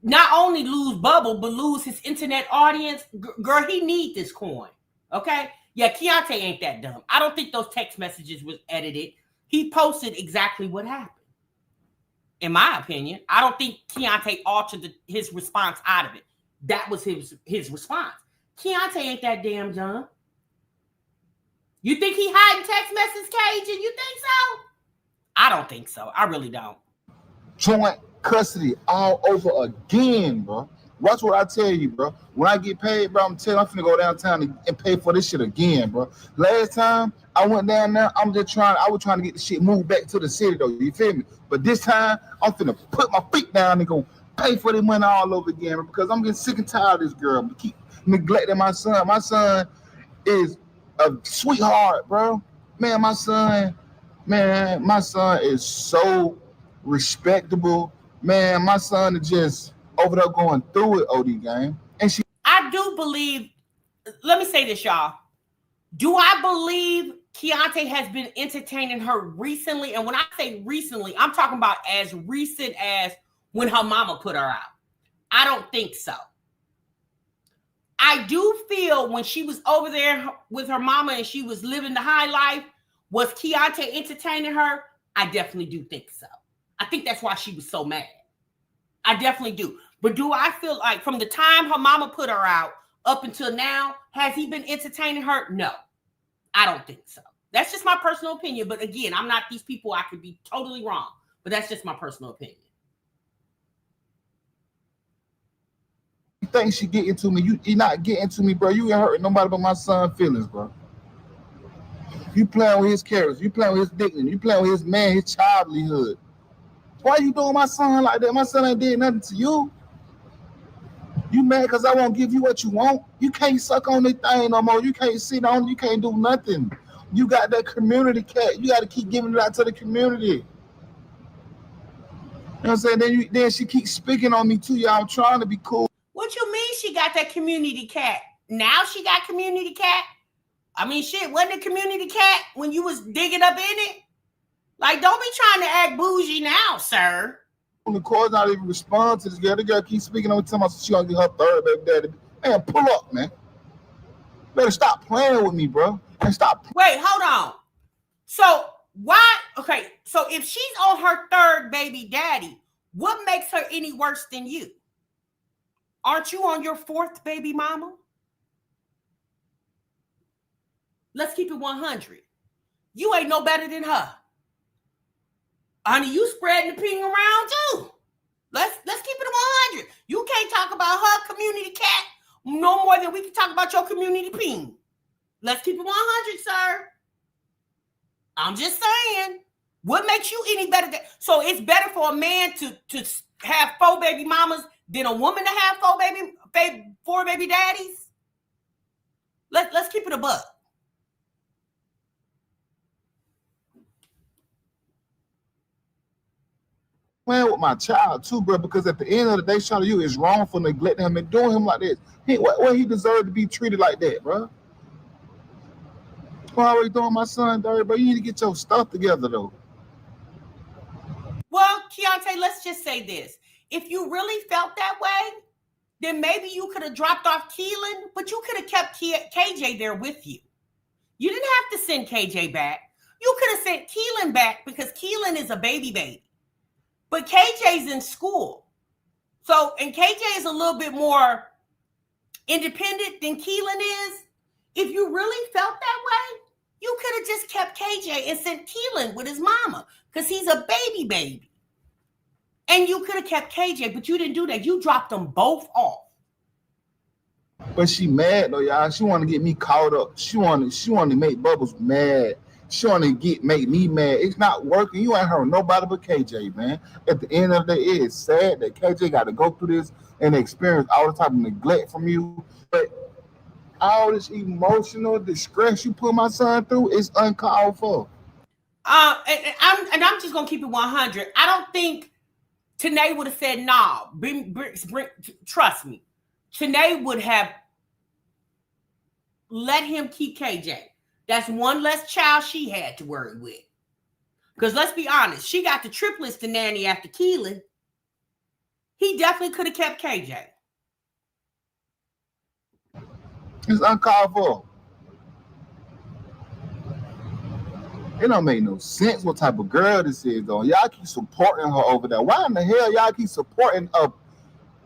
Not only lose Bubble, but lose his internet audience. Girl, he need this coin. Okay? Yeah, Keyontae ain't that dumb. I don't think those text messages was edited. He posted exactly what happened. In my opinion, I don't think Keyontae altered his response out of it. That was his response. Keyontae ain't that damn dumb. You think he hiding text message cage and you think so? I don't think so. I really don't. Joint custody all over again, bro. Watch what I tell you, bro. When I get paid, bro, I'm finna go downtown and pay for this shit again, bro. Last time I went down there, I was trying to get the shit moved back to the city, though. You feel me? But this time, I'm finna put my feet down and go pay for the money all over again, bro, because I'm getting sick and tired of this girl. But keep neglecting my son. My son is a sweetheart, bro. Man, my son is so respectable. Man, my son is just over there going through it, OD game. And I do believe, let me say this, y'all. Do I believe Keyontae has been entertaining her recently? And when I say recently, I'm talking about as recent as when her mama put her out. I don't think so. I do feel when she was over there with her mama and she was living the high life, was Keyontae entertaining her? I definitely do think so. I think that's why she was so mad. I definitely do. But do I feel like from the time her mama put her out up until now, has he been entertaining her? No, I don't think so. That's just my personal opinion. But again, I'm not these people. I could be totally wrong. But that's just my personal opinion. You think she getting to me? You not getting to me, bro. You ain't hurting nobody but my son's feelings, bro. You playing with his character. You playing with his dignity. You playing with his man, his childhood. Why you doing my son like that? My son ain't did nothing to you. You mad because I won't give you what you want? You can't suck on this thing no more. You can't sit on. You can't do nothing. You got that community cat. You got to keep giving it out to the community. You know what I'm saying? Then she keeps speaking on me too, y'all. I'm trying to be cool. What you mean she got that community cat? Now she got community cat? I mean, shit, wasn't it community cat when you was digging up in it? Like, don't be trying to act bougie now, sir. The court's not even respond to this girl. The girl keeps speaking on me, telling me she gonna get her third baby daddy. Man, pull up, man. Better stop playing with me, bro. And stop. Wait, hold on. So why? Okay, so if she's on her third baby daddy, what makes her any worse than you? Aren't you on your fourth baby mama? Let's keep it 100. You ain't no better than her. Honey, you spreading the ping around too. Let's keep it 100. You can't talk about her community cat no more than we can talk about your community ping. Let's keep it 100, sir. I'm just saying. What makes you any better than? So it's better for a man to have 4 baby mamas than a woman to have 4 baby daddies? Let's keep it a buck. Playing with my child too, bro, because at the end of the day, Charlie, you is wrong for neglecting him and doing him like this. What he deserved to be treated like that, bro. I'm already doing my son dirty, bro. You need to get your stuff together, though. Well, Keyontae, let's just say this. If you really felt that way, then maybe you could have dropped off Keelan, but you could have kept KJ there with you. You didn't have to send KJ back. You could have sent Keelan back because Keelan is a baby. But KJ's in school. So, and KJ is a little bit more independent than Keelan is. If you really felt that way, you could have just kept KJ and sent Keelan with his mama because he's a baby. And you could have kept KJ, but you didn't do that. You dropped them both off. But she mad though, y'all. She want to get me caught up. She want to make Bubbles mad. She want to make me mad. It's not working. You ain't heard nobody but KJ, man. At the end of the day, it is sad that KJ got to go through this and experience all the type of neglect from you. But all this emotional distress you put my son through is uncalled for. I'm just gonna keep it 100. I don't think Tanae would have said nah. Trust me, Tanae would have let him keep KJ. That's one less child she had to worry with. Because let's be honest, she got the triplets to nanny after Keelan. He definitely could have kept KJ. It's uncalled for. It don't make no sense what type of girl this is, though. Y'all keep supporting her over there. Why in the hell y'all keep supporting her?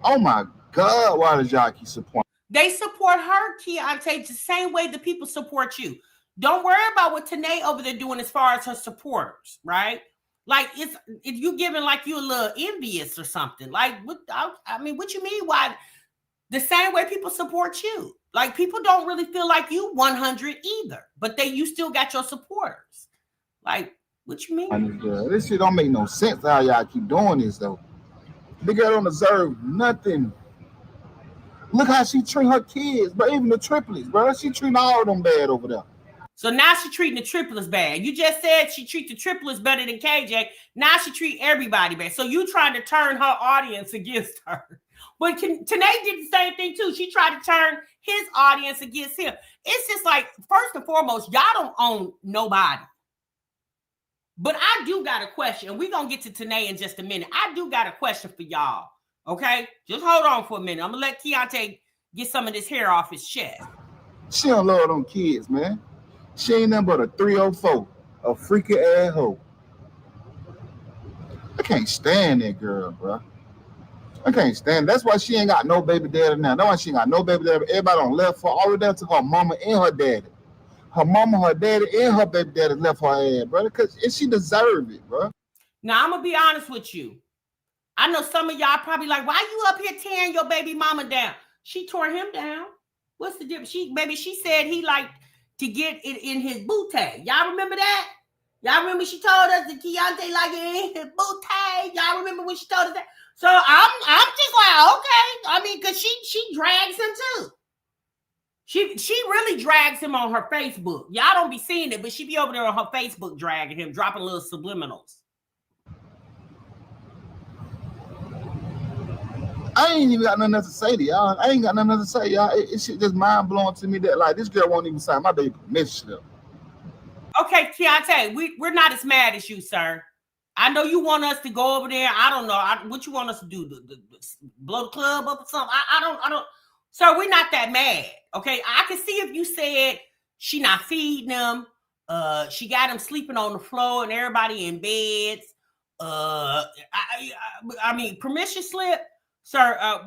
Oh my God, why does y'all keep supporting? They support her, Keyontae, the same way the people support you. Don't worry about what Tanae over there doing as far as her supporters, right? Like if you giving like you a little envious or something. Like what you mean? Why the same way people support you? Like people don't really feel like you 100 either, but you still got your supporters. Like what you mean? This shit don't make no sense how y'all keep doing this though. The girl don't deserve nothing. Look how she treat her kids, but even the triplets, bro. She treating all of them bad over there. So now she treating the triplets bad. You just said she treat the triplets better than KJ. Now she treat everybody bad. So you trying to turn her audience against her. But Tanae did the same thing too. She tried to turn his audience against him. It's just like, first and foremost, y'all don't own nobody. But I do got a question, and we're going to get to Tanae in just a minute. I do got a question for y'all, okay? Just hold on for a minute. I'm going to let Keyontae get some of this hair off his chest. She don't love them kids, man. She ain't nothing but a 304, a freaky ass hoe. I can't stand that girl, bro. I can't stand it. That's why she ain't got no baby daddy now. That's why she ain't got no baby daddy. Everybody on left her all the way down to her mama and her daddy. Her mama, her daddy, and her baby daddy left her ass, brother, because she deserved it, bro. Now, I'm going to be honest with you. I know some of y'all probably like, why you up here tearing your baby mama down? She tore him down. What's the difference? She said he liked to get it in his bootay. Y'all remember that? Y'all remember she told us that Keyontae like it in his bootay? Y'all remember when she told us that? So I'm just like, okay. I mean, because she drags him too. She really drags him on her Facebook. Y'all don't be seeing it, but she be over there on her Facebook dragging him, dropping little subliminals. I ain't even got nothing else to say to y'all. I ain't got nothing else to say, y'all. It shit just mind blowing to me that like this girl won't even sign my baby permission slip. Okay, Keyontae, we're not as mad as you, sir. I know you want us to go over there. I don't know what you want us to do. Blow the club up or something. I don't. Sir, we're not that mad. Okay, I can see if you said she not feeding them. She got him sleeping on the floor and everybody in beds. I mean, permission slip, sir.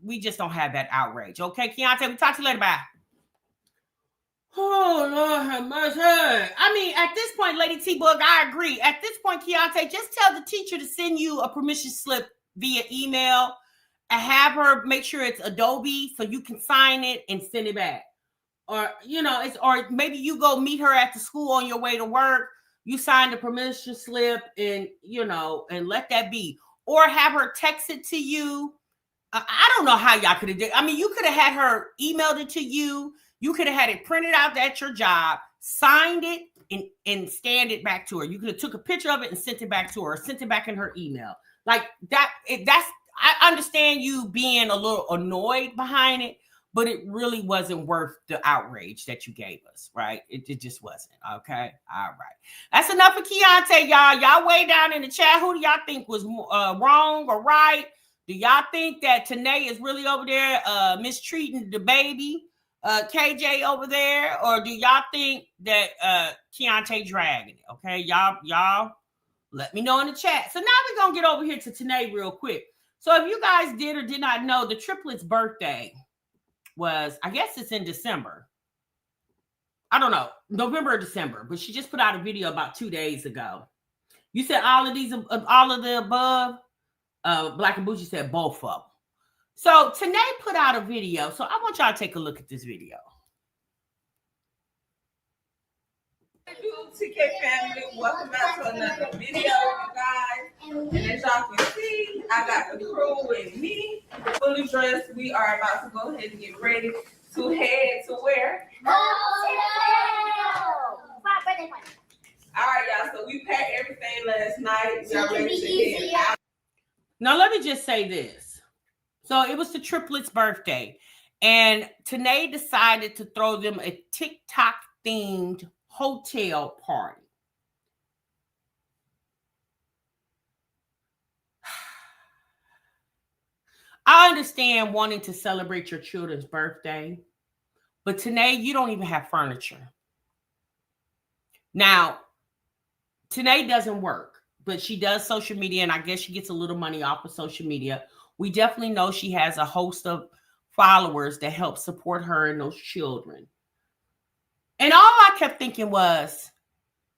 We just don't have that outrage. Okay, Keyontae, we talk to you later. Bye. Oh, Lord have mercy. I mean, at this point, Lady T-Bug, I agree. At this point, Keyontae, just tell the teacher to send you a permission slip via email and have her make sure it's Adobe so you can sign it and send it back. Or, or maybe you go meet her at the school on your way to work. You sign the permission slip and, and let that be. Or have her text it to you. I don't know how y'all could have did. I mean, you could have had her emailed it to you. You could have had it printed out at your job, signed it, and scanned it back to her. You could have took a picture of it and sent it back to her, or sent it back in her email. Like that. I understand you being a little annoyed behind it, but it really wasn't worth the outrage that you gave us, right? It just wasn't. Okay. All right. That's enough for Keyontae, y'all. Y'all way down in the chat. Who do y'all think was wrong or right? Do y'all think that Tanae is really over there mistreating the baby? KJ over there, or do y'all think that Keyontae dragging it? Okay, y'all let me know in the chat. So now we're gonna get over here to Tanae real quick. So if you guys did or did not know, the triplets' birthday was, I guess it's in December. I don't know, November or December, but she just put out a video about 2 days ago. You said all of the above. Black and Bougie said both of them. So Tanae put out a video. So I want y'all to take a look at this video. TK family, welcome back to another video, you guys. And as y'all can see, I got the crew with me, fully dressed. We are about to go ahead and get ready to head to where? All right, y'all. So we packed everything last night. We are ready to head out. Now let me just say this. So it was the triplets' birthday, and Tanae decided to throw them a TikTok themed hotel party. I understand wanting to celebrate your children's birthday, but Tanae, you don't even have furniture. Now, Tanae doesn't work, but she does social media, and I guess she gets a little money off of social media. We definitely know she has a host of followers that help support her and those children. And all I kept thinking was,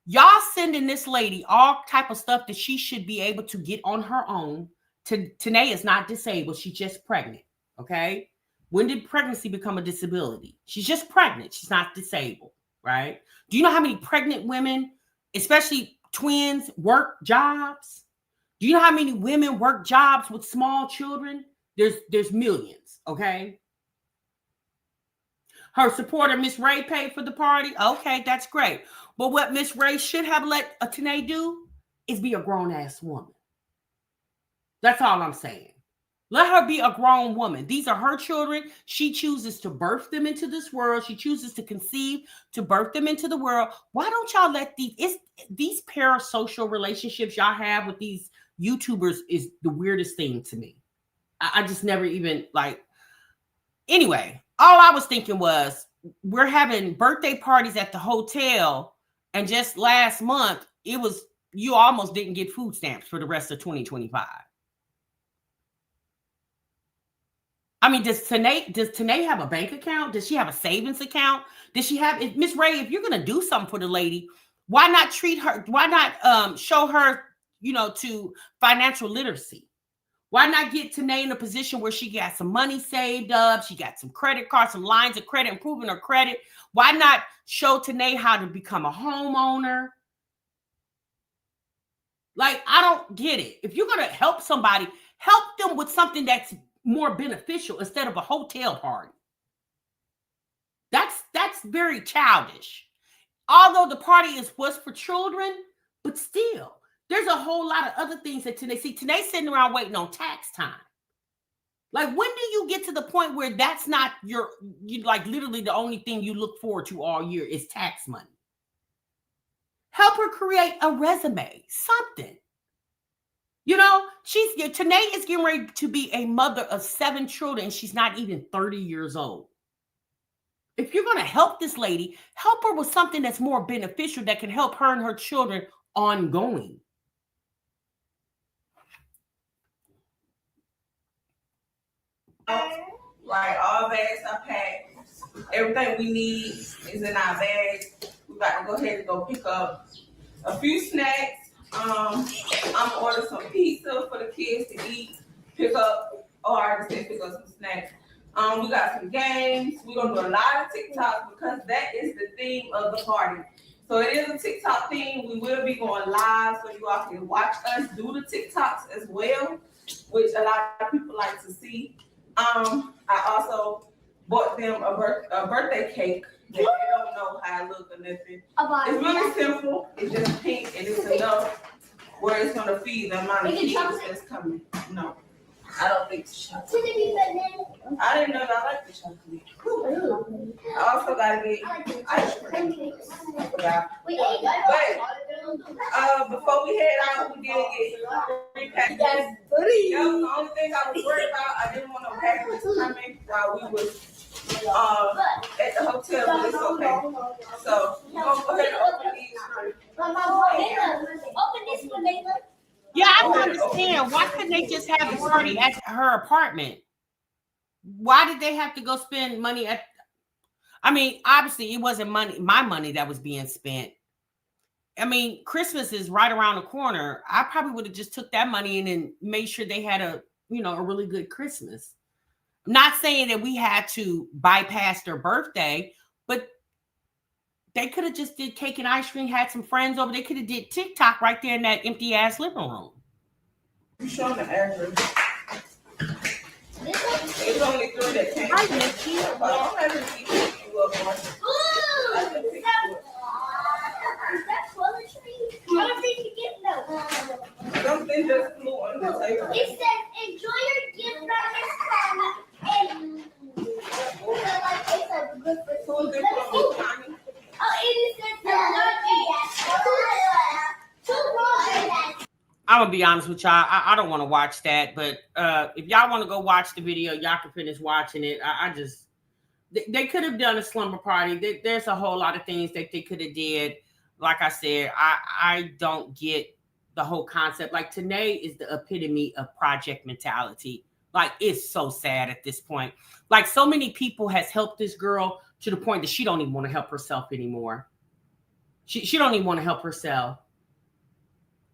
y'all sending this lady all type of stuff that she should be able to get on her own. Tanae is not disabled. She's just pregnant, okay? When did pregnancy become a disability? She's just pregnant. She's not disabled, right? Do you know how many pregnant women, especially twins, work jobs? Do you know how many women work jobs with small children? There's millions, okay? Her supporter, Miss Ray, paid for the party. Okay, that's great. But what Miss Ray should have let Tanae do is be a grown-ass woman. That's all I'm saying. Let her be a grown woman. These are her children. She chooses to birth them into this world. She chooses to conceive, to birth them into the world. Why don't y'all let these parasocial relationships y'all have with these YouTubers is the weirdest thing to me. I just never even like. Anyway, all I was thinking was we're having birthday parties at the hotel, and just last month you almost didn't get food stamps for the rest of 2025. I mean, does Tanae have a bank account? Does she have a savings account? Does she have, Miss Ray, if you're gonna do something for the lady, why not treat her? Why not show her, to financial literacy? Why not get Tanae in a position where she got some money saved up? She got some credit cards, some lines of credit, improving her credit. Why not show Tanae how to become a homeowner? Like, I don't get it. If you're going to help somebody, help them with something that's more beneficial instead of a hotel party. That's very childish. Although the party was for children, but still. There's a whole lot of other things that Tanae's sitting around waiting on tax time. Like, when do you get to the point where that's not you like literally the only thing you look forward to all year is tax money? Help her create a resume, something. Tanae is getting ready to be a mother of 7 children. And she's not even 30 years old. If you're going to help this lady, help her with something that's more beneficial that can help her and her children ongoing. Like, all bags are packed. Everything we need is in our bags. We got to go ahead and go pick up a few snacks. I'm gonna order some pizza for the kids to eat. Pick up some snacks. We got some games. We're gonna do a lot of TikToks because that is the theme of the party. So it is a TikTok theme. We will be going live so you all can watch us do the TikToks as well, which a lot of people like to see. I also bought them a birthday cake. They don't know how I look or nothing. It's really simple. It's just pink and it's enough where it's gonna feed the amount of kids that's coming. No, I don't think it's chocolate. I didn't know I liked the chocolate. I also gotta get ice cream. Yeah. But before we head out, we did get 3 packages. That was the only thing I was worried about. I didn't want no packages coming while we was at the hotel, but it's okay. So we're gonna go ahead and open these. Open this one, Layla. Yeah, I don't understand. Why couldn't they just have a party at her apartment? Why did they have to go spend money obviously it wasn't my money that was being spent. I mean, Christmas is right around the corner. I probably would have just took that money and then made sure they had a really good Christmas. I'm not saying that we had to bypass their birthday, but they could have just did cake and ice cream, had some friends over. They could have did TikTok right there in that empty ass living room. You showing the average. It's only 3 that came. I don't have to keep you up on. Is that toiletry? I don't think you get no. Something just flew on the table. It says, enjoy your gift from Miss Karma. And it's a good for food. Oh, it says I'm gonna be honest with y'all. I don't want to watch that, but if y'all want to go watch the video, y'all can finish watching it. They could have done a slumber party. There's a whole lot of things that they could have did. Like I said, I don't get the whole concept. Like, Tanae is the epitome of project mentality. Like, it's so sad at this point. Like, so many people has helped this girl to the point that she don't even want to help herself anymore. She don't even want to help herself.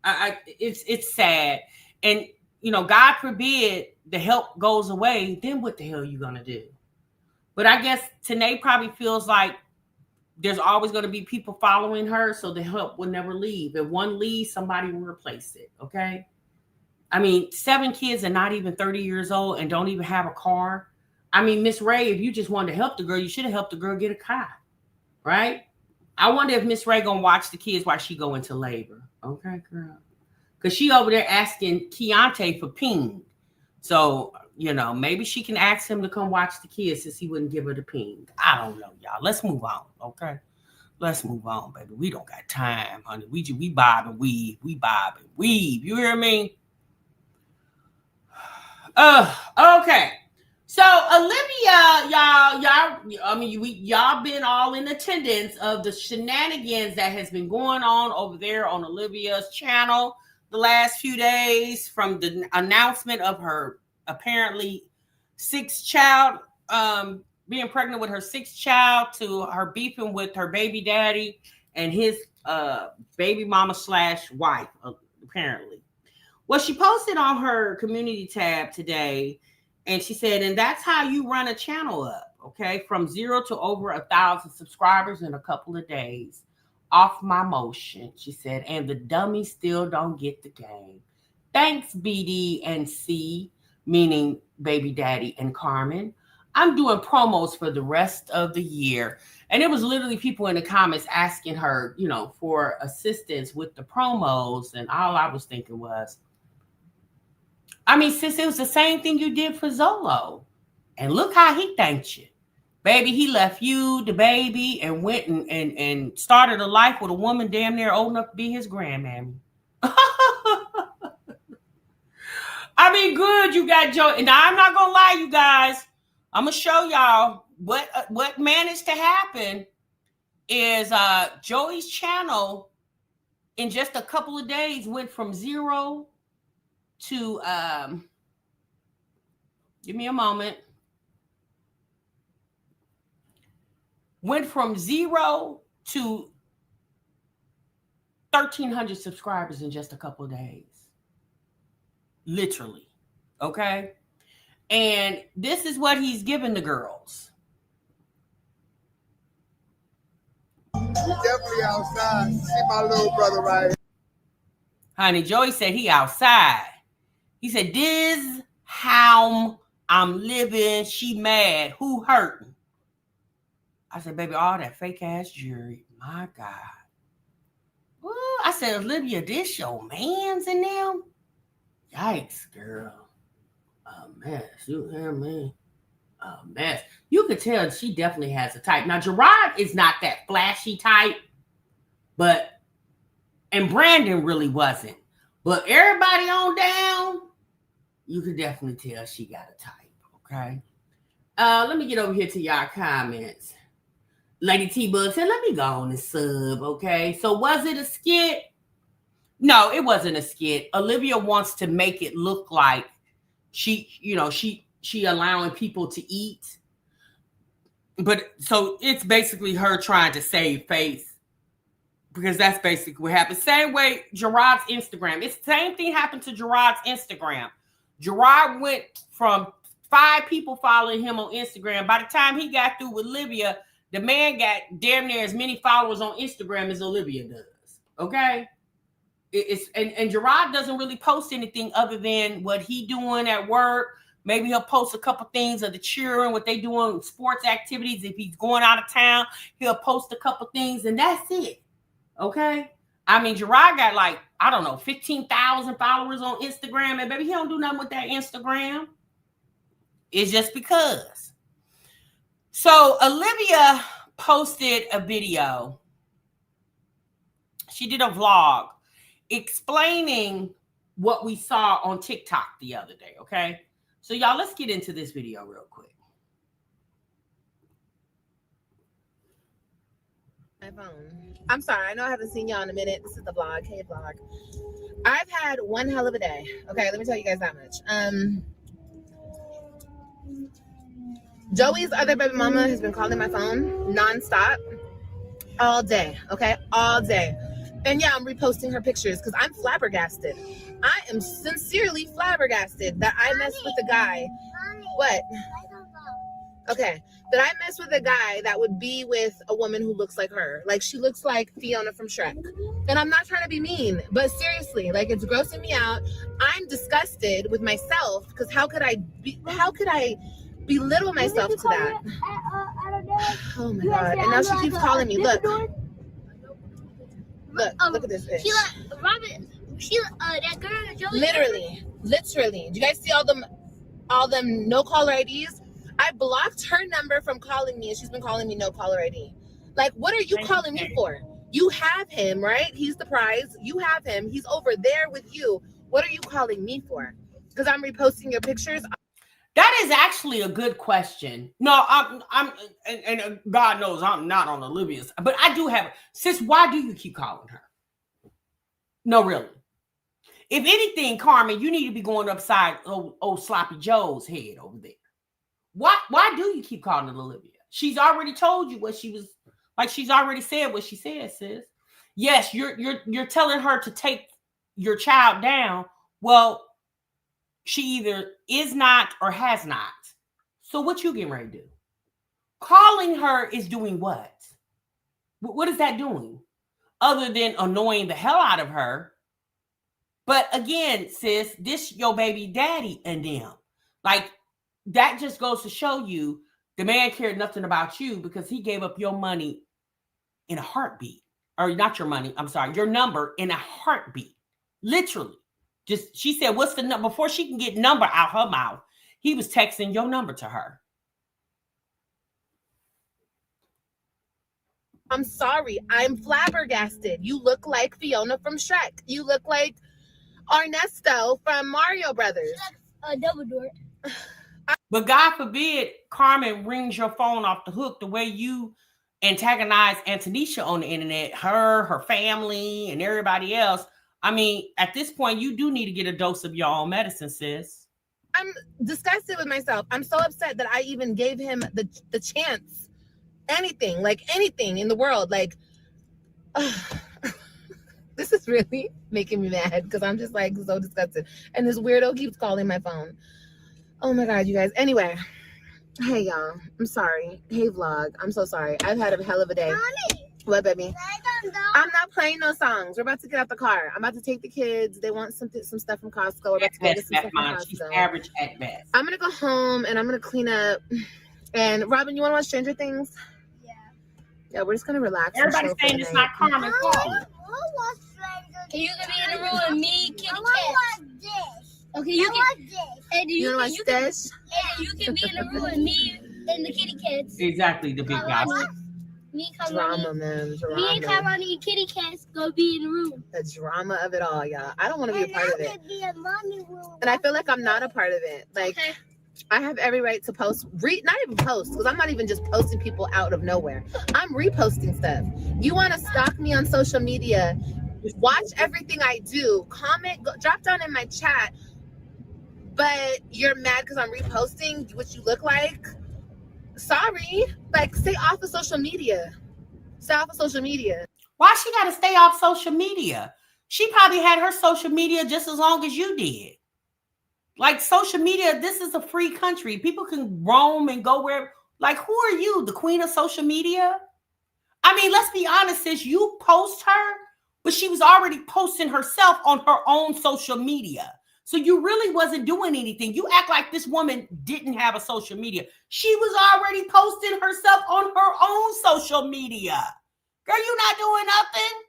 It's sad. And, God forbid the help goes away, then what the hell are you going to do? But I guess Tanae probably feels like there's always going to be people following her, so the help will never leave. If one leaves, somebody will replace it, okay? I mean, 7 kids and not even 30 years old and don't even have a car. I mean, Miss Ray, if you just wanted to help the girl, you should have helped the girl get a car, right? I wonder if Miss Ray gonna watch the kids while she go into labor. Okay, girl. Because she over there asking Keyontae for ping. So, maybe she can ask him to come watch the kids since he wouldn't give her the ping. I don't know, y'all. Let's move on, okay? Let's move on, baby. We don't got time, honey. We bob and weave. We bob and weave. You hear me? Okay. So Olivia, y'all been all in attendance of the shenanigans that has been going on over there on Olivia's channel the last few days, from the announcement of her apparently 6th child, being pregnant with her 6th child, to her beefing with her baby daddy and his baby mama / wife, apparently. Well, she posted on her community tab today, and she said, and that's how you run a channel up, okay? From 0 to over 1,000 subscribers in a couple of days. Off my motion, she said, and the dummies still don't get the game. Thanks, BD and C, meaning baby daddy and Carmen. I'm doing promos for the rest of the year. And it was literally people in the comments asking her, for assistance with the promos. And all I was thinking was, sis, it was the same thing you did for Zolo. And look how he thanked you. Baby, he left you, the baby, and went and started a life with a woman damn near old enough to be his grandmammy. Good, you got Joey. And I'm not going to lie, you guys. I'm going to show y'all what managed to happen is Joey's channel in just a couple of days went from 0 to, give me a moment. Went from 0 to 1,300 subscribers in just a couple of days. Literally. Okay? And this is what he's giving the girls. Definitely outside. See my little brother right here. Honey, Joey said he outside. He said, this how I'm living. She mad. Who hurting? I said, baby, all that fake ass jewelry. My God. Ooh, I said, Olivia, this your man's in them? Yikes, girl. A mess. You hear me? A mess. You could tell she definitely has a type. Now, Gerard is not that flashy type, and Brandon really wasn't. But everybody on down, you could definitely tell she got a type, okay? Let me get over here to y'all comments. Lady T-Bug said, let me go on and sub, okay? So was it a skit? No, it wasn't a skit. Olivia wants to make it look like she allowing people to eat. But so it's basically her trying to save face Because that's basically what happened. Same way Gerard's Instagram. It's the same thing happened to Gerard's Instagram. Gerard went from 5 people following him on Instagram. By the time he got through with Olivia, the man got damn near as many followers on Instagram as Olivia does. Okay? And Gerard doesn't really post anything other than what he doing at work. Maybe he'll post a couple things of the cheering, what they doing, sports activities. If he's going out of town, he'll post a couple things, and that's it. Okay? I mean, Gerard got like, I don't know, 15,000 followers on Instagram, and baby, he don't do nothing with that Instagram. It's just because. So Olivia posted a video. She did a vlog explaining what we saw on TikTok the other day, okay? So y'all, let's get into this video real quick. My phone. I'm sorry, I know I haven't seen y'all in a minute. This is the vlog. Hey, vlog. I've had one hell of a day. Okay, let me tell you guys that much. Joey's other baby mama has been calling my phone nonstop all day. Okay, all day. And yeah, I'm reposting her pictures because I'm flabbergasted. I am sincerely flabbergasted that I messed with a guy. What? Okay, that I messed with a guy that would be with a woman who looks like her. Like, she looks like Fiona from Shrek. And I'm not trying to be mean, but seriously, like, it's grossing me out. I'm disgusted with myself because how could I belittle myself to that? Oh my God. And now she keeps calling me. Look at this bitch. That girl, Joey. Literally. Do you guys see all them no caller IDs? I blocked her number from calling me, and she's been calling me no caller ID. Like, what are you calling me for? You have him, right? He's the prize. You have him. He's over there with you. What are you calling me for? Because I'm reposting your pictures. That is actually a good question. No, I'm and God knows I'm not on Olivia's, but I do have. Sis, why do you keep calling her? No, really. If anything, Carmen, you need to be going upside old Sloppy Joe's head over there. Why do you keep calling it Olivia? She's already told you what she was like. She's already said what she said, sis. Yes, you're telling her to take your child down. Well, she either is not or has not. So what you getting ready to do? Calling her is doing what? What is that doing? Other than annoying the hell out of her. But again, sis, this your baby daddy and them. Like, that just goes to show you the man cared nothing about you because he gave up your money in a heartbeat. Or not your money, I'm sorry, your number in a heartbeat. Literally. Just, she said, what's the number? Before she can get number out her mouth, he was texting your number to her. I'm sorry. I'm flabbergasted. You look like Fiona from Shrek. You look like Ernesto from Mario Brothers. A double door. But God forbid Carmen rings your phone off the hook the way you antagonize Antonisha on the internet, her family, and everybody else. I mean, at this point, you do need to get a dose of your own medicine, sis. I'm disgusted with myself. I'm so upset that I even gave him the chance. Anything in the world. Like, this is really making me mad because I'm just like so disgusted. And this weirdo keeps calling my phone. Oh my God, you guys. Anyway, hey y'all. I'm sorry. Hey vlog. I'm so sorry. I've had a hell of a day. Mommy, what, baby? I'm not playing no songs. We're about to get out the car. I'm about to take the kids. They want some stuff from Costco. We're about to go get some stuff from Costco. She's average at best. I'm gonna go home and I'm gonna clean up. And Robin, you want to watch Stranger Things? Yeah, we're just gonna relax. Everybody's saying it's not Carmen's fault. Can you be in the room with me, kitty cat? Okay, you can. And you want to watch this? And you can be in the room with me and the kitty cats. Exactly, the big guy. Me and Kaimani and kitty cats gonna be in the room. The drama of it all, y'all. I don't want to be a part of it. And I feel like I'm not a part of it. Like, okay. I have every right to post, not even post, because I'm not even just posting people out of nowhere. I'm reposting stuff. You want to stalk me on social media, watch everything I do, comment, drop down in my chat, but you're mad because I'm reposting what you look like? Sorry. Like, stay off of social media. Stay off of social media. Why she got to stay off social media? She probably had her social media just as long as you did. Like social media, this is a free country. People can roam and go where. Like, who are you, the queen of social media? I mean, let's be honest, sis, you post her, but she was already posting herself on her own social media. So you really wasn't doing anything. You act like this woman didn't have a social media. She was already posting herself on her own social media. Girl, you not doing nothing.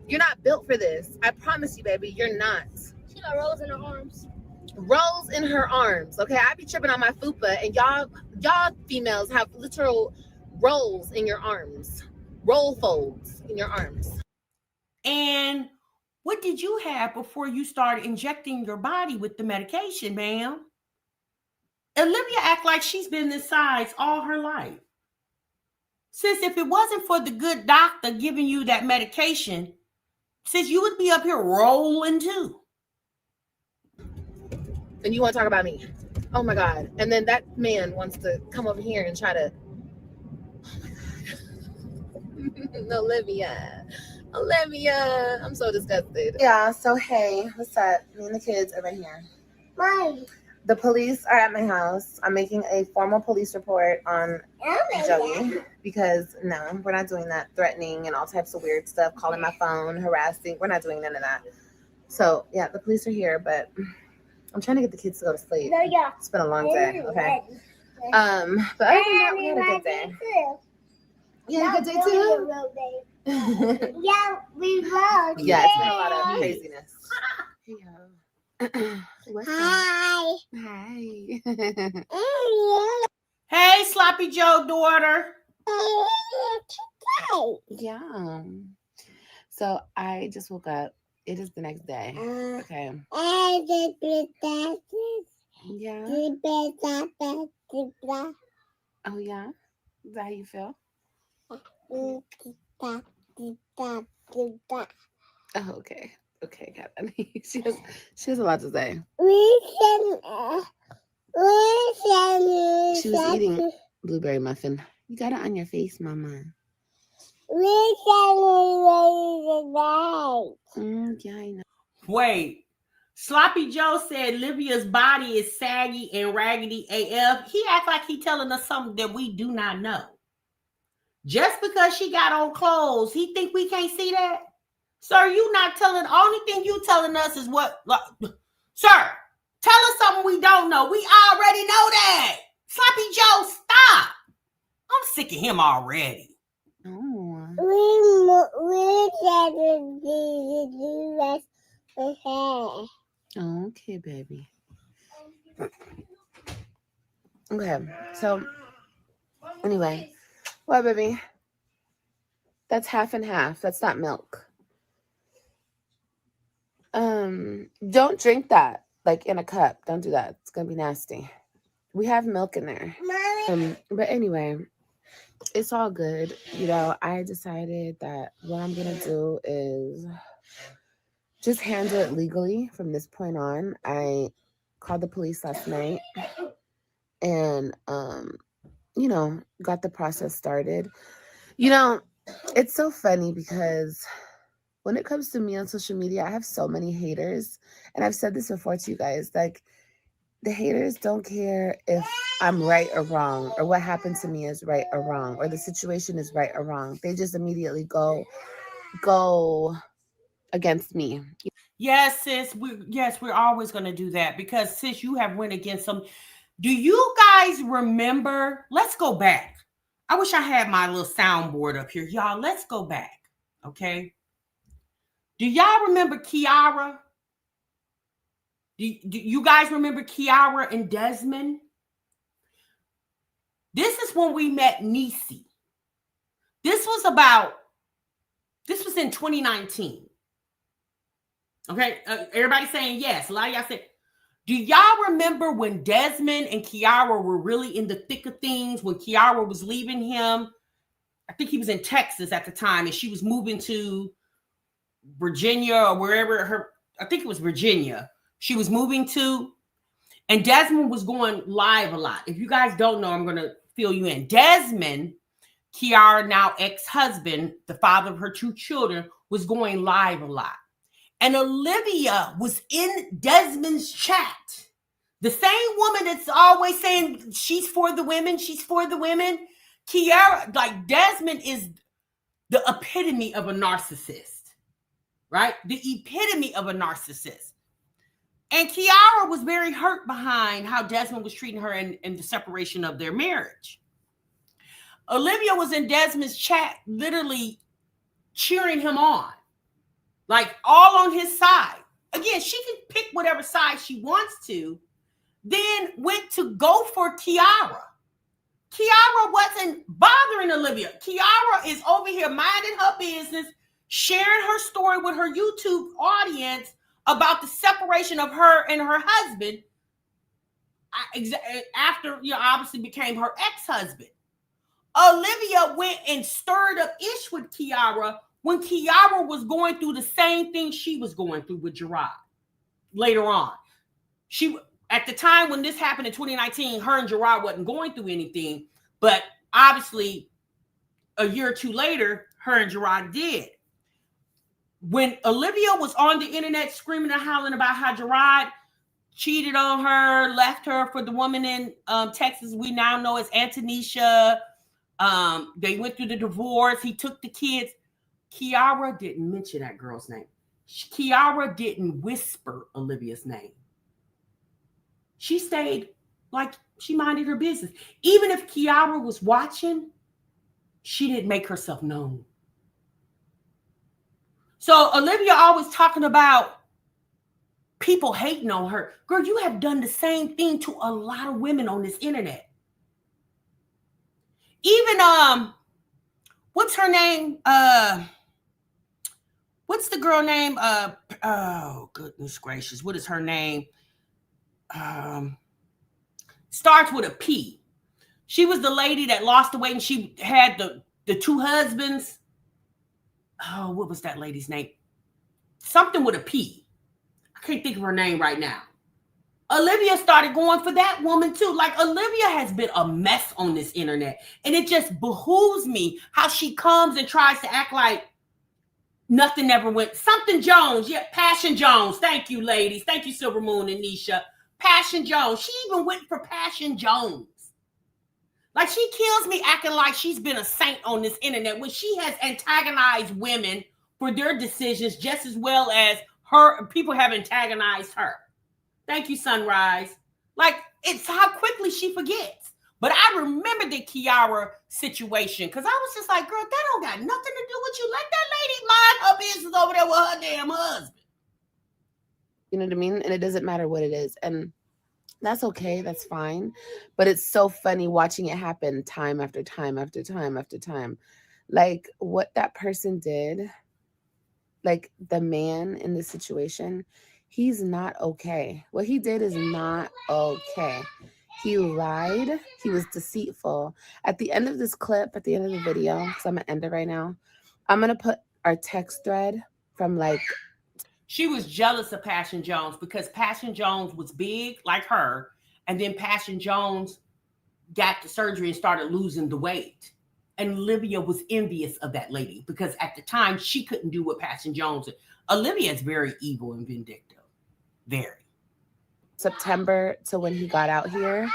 You're not built for this. I promise you, baby, you're not. She got rolls in her arms. Rolls in her arms. Okay, I be tripping on my fupa, and y'all females have literal rolls in your arms. Roll folds in your arms. And what did you have before you started injecting your body with the medication, ma'am? Olivia act like she's been this size all her life. Sis, if it wasn't for the good doctor giving you that medication, sis, you would be up here rolling too. And you want to talk about me? Oh my God. And then that man wants to come over here and try to... Oh my God. Olivia, I'm so disgusted. Yeah, so hey, what's up? Me and the kids are right here. Mom. The police are at my house. I'm making a formal police report on Joey because no, we're not doing that. Threatening and all types of weird stuff, calling my phone, harassing. We're not doing none of that. So yeah, the police are here, but I'm trying to get the kids to go to sleep. It's been a long day, okay? But other than that, we had a good day. You had a good day too? Yeah, we will. Yeah, it's been a lot of craziness. Hey, yo. What's Hi. up? Hi. Hey, Sloppy Joe daughter. Yeah. So I just woke up. It is the next day. Okay. Yeah. Oh yeah. Is that how you feel? Oh, okay. Okay, got it. She has a lot to say. She was eating blueberry muffin. You got it on your face, Mama. Yeah, I know. Wait. Sloppy Joe said Livia's body is saggy and raggedy AF. He act like he telling us something that we do not know. Just because she got on clothes, he think we can't see that? Sir, you not telling, only thing you telling us is what, sir, tell us something we don't know. We already know that. Sloppy Joe, stop. I'm sick of him already. Okay, baby. Okay, so anyway, well, baby, that's half and half. That's not milk. Don't drink that like in a cup. Don't do that. It's gonna be nasty. We have milk in there. But anyway, it's all good. You know, I decided that what I'm gonna do is just handle it legally from this point on. I called the police last night and you know, got the process started. You know, it's so funny because when it comes to me on social media, I have so many haters. And I've said this before to you guys, like the haters don't care if I'm right or wrong, or what happened to me is right or wrong, or the situation is right or wrong. They just immediately go against me. Yes, sis. We're always going to do that because sis, you have went against some. Do you guys remember? Let's go back. I wish I had my little soundboard up here. Y'all, let's go back. Okay. Do y'all remember Kiara? Do you guys remember Kiara and Desmond? This is when we met Niecy. This was in 2019. Okay, everybody saying yes. A lot of y'all said, do y'all remember when Desmond and Kiara were really in the thick of things, when Kiara was leaving him? I think he was in Texas at the time, and she was moving to Virginia or wherever I think it was Virginia. She was moving to, and Desmond was going live a lot. If you guys don't know, I'm going to fill you in. Desmond Kiara, now ex-husband, the father of her 2 children, was going live a lot. And Olivia was in Desmond's chat. The same woman that's always saying she's for the women, she's for the women. Kiara, like Desmond is the epitome of a narcissist, right? The epitome of a narcissist. And Kiara was very hurt behind how Desmond was treating her in the separation of their marriage. Olivia was in Desmond's chat, literally cheering him on, like all on his side. Again, she can pick whatever side she wants to. Then went to go for Kiara. Kiara wasn't bothering Olivia. Kiara is over here minding her business, sharing her story with her YouTube audience about the separation of her and her husband after, obviously became her ex-husband. Olivia went and stirred up ish with Kiara when Kiara was going through the same thing she was going through with Gerard later on. At the time when this happened in 2019, her and Gerard wasn't going through anything, but obviously a year or 2 later, her and Gerard did. When Olivia was on the internet screaming and howling about how Gerard cheated on her, left her for the woman in Texas we now know as Antonisha, they went through the divorce, he took the kids. Kiara didn't mention that girl's name. Kiara didn't whisper Olivia's name. She stayed like she minded her business. Even if Kiara was watching, she didn't make herself known. So Olivia always talking about people hating on her. Girl, you have done the same thing to a lot of women on this internet. Even, what's her name? What's the girl name? Oh, goodness gracious. What is her name? Starts with a P. She was the lady that lost the weight and she had the 2 husbands. Oh, what was that lady's name? Something with a P. I can't think of her name right now. Olivia started going for that woman too. Like, Olivia has been a mess on this internet. And it just behooves me how she comes and tries to act like nothing ever went. Something Jones. Yeah, Passion Jones. Thank you, ladies. Thank you, Silver Moon and Nisha. Passion Jones. She even went for Passion Jones. Like, she kills me acting like she's been a saint on this internet when she has antagonized women for their decisions just as well as people have antagonized her. Thank you, Sunrise. Like, it's how quickly she forgets. But I remember the Kiara situation because I was just like, girl, that don't got nothing to do with you. Let that lady mind her business over there with her damn husband. You know what I mean? And it doesn't matter what it is. And that's okay. That's fine. But it's so funny watching it happen time after time after time after time. Like, what that person did, like the man in this situation, he's not okay. What he did is not okay. He lied. He was deceitful. At the end of this clip, at the end of the video, because I'm going to end it right now, I'm going to put our text thread from like... She was jealous of Passion Jones because Passion Jones was big like her. And then Passion Jones got the surgery and started losing the weight. And Olivia was envious of that lady because at the time she couldn't do what Passion Jones did. Olivia is very evil and vindictive. Very. September to when he got out here,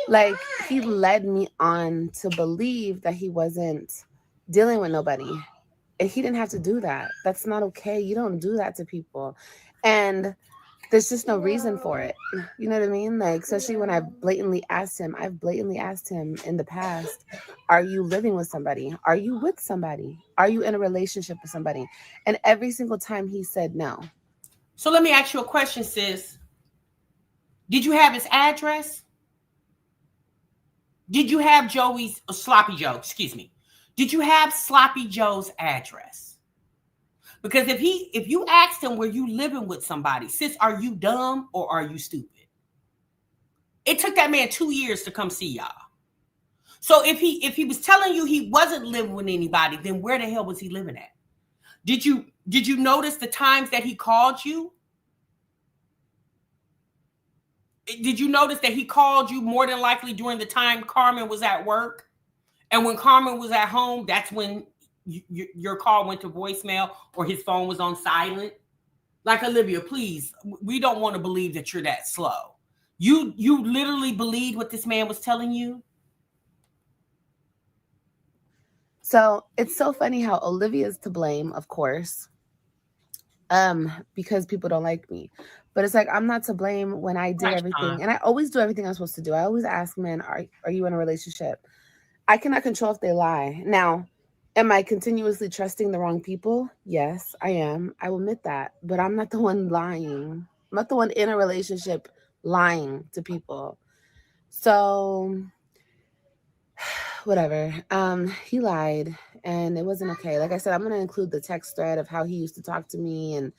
like, he led me on to believe that he wasn't dealing with nobody. And he didn't have to do that. That's not okay. You don't do that to people. And there's just no reason for it. You know what I mean? Like, especially when I've blatantly asked him in the past, are you living with somebody? Are you with somebody? Are you in a relationship with somebody? And every single time he said no. So let me ask you a question, sis. Did you have his address? Did you have Sloppy Joe, excuse me. Did you have Sloppy Joe's address? Because if you asked him, were you living with somebody, sis, are you dumb or are you stupid? It took that man 2 years to come see y'all. So if he was telling you he wasn't living with anybody, then where the hell was he living at? Did you notice the times that he called you? Did you notice that he called you more than likely during the time Carmen was at work? And when Carmen was at home, that's when your call went to voicemail or his phone was on silent. Like, Olivia, please, we don't want to believe that you're that slow. You literally believed what this man was telling you? So it's so funny how Olivia's to blame, of course, because people don't like me. But it's like, I'm not to blame when I did everything. And I always do everything I'm supposed to do. I always ask men, are you in a relationship? I cannot control if they lie. Now, am I continuously trusting the wrong people? Yes, I am. I will admit that. But I'm not the one lying. I'm not the one in a relationship lying to people. So whatever. He lied and it wasn't okay. Like I said, I'm going to include the text thread of how he used to talk to me, and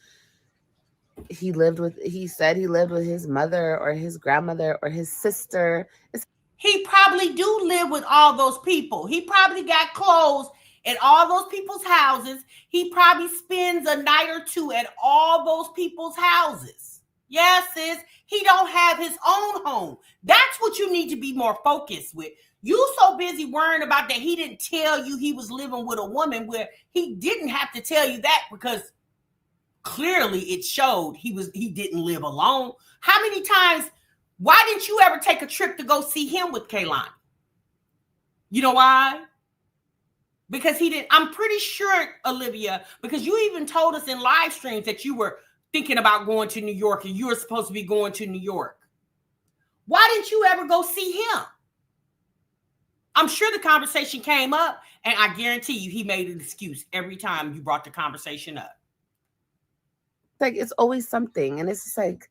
he said he lived with his mother or his grandmother or his sister. He probably do live with all those people. He probably got clothes at all those people's houses. He probably spends a night or two at all those people's houses. Yes, sis. He don't have his own home. That's what you need to be more focused with. You so busy worrying about that he didn't tell you he was living with a woman, where he didn't have to tell you that, because clearly it showed he didn't live alone. How many times? Why didn't you ever take a trip to go see him with Kaylani? You know why? Because he didn't. I'm pretty sure, Olivia, because you even told us in live streams that you were thinking about going to New York and you were supposed to be going to New York. Why didn't you ever go see him? I'm sure the conversation came up, and I guarantee you he made an excuse every time you brought the conversation up. Like, it's always something. And it's just like,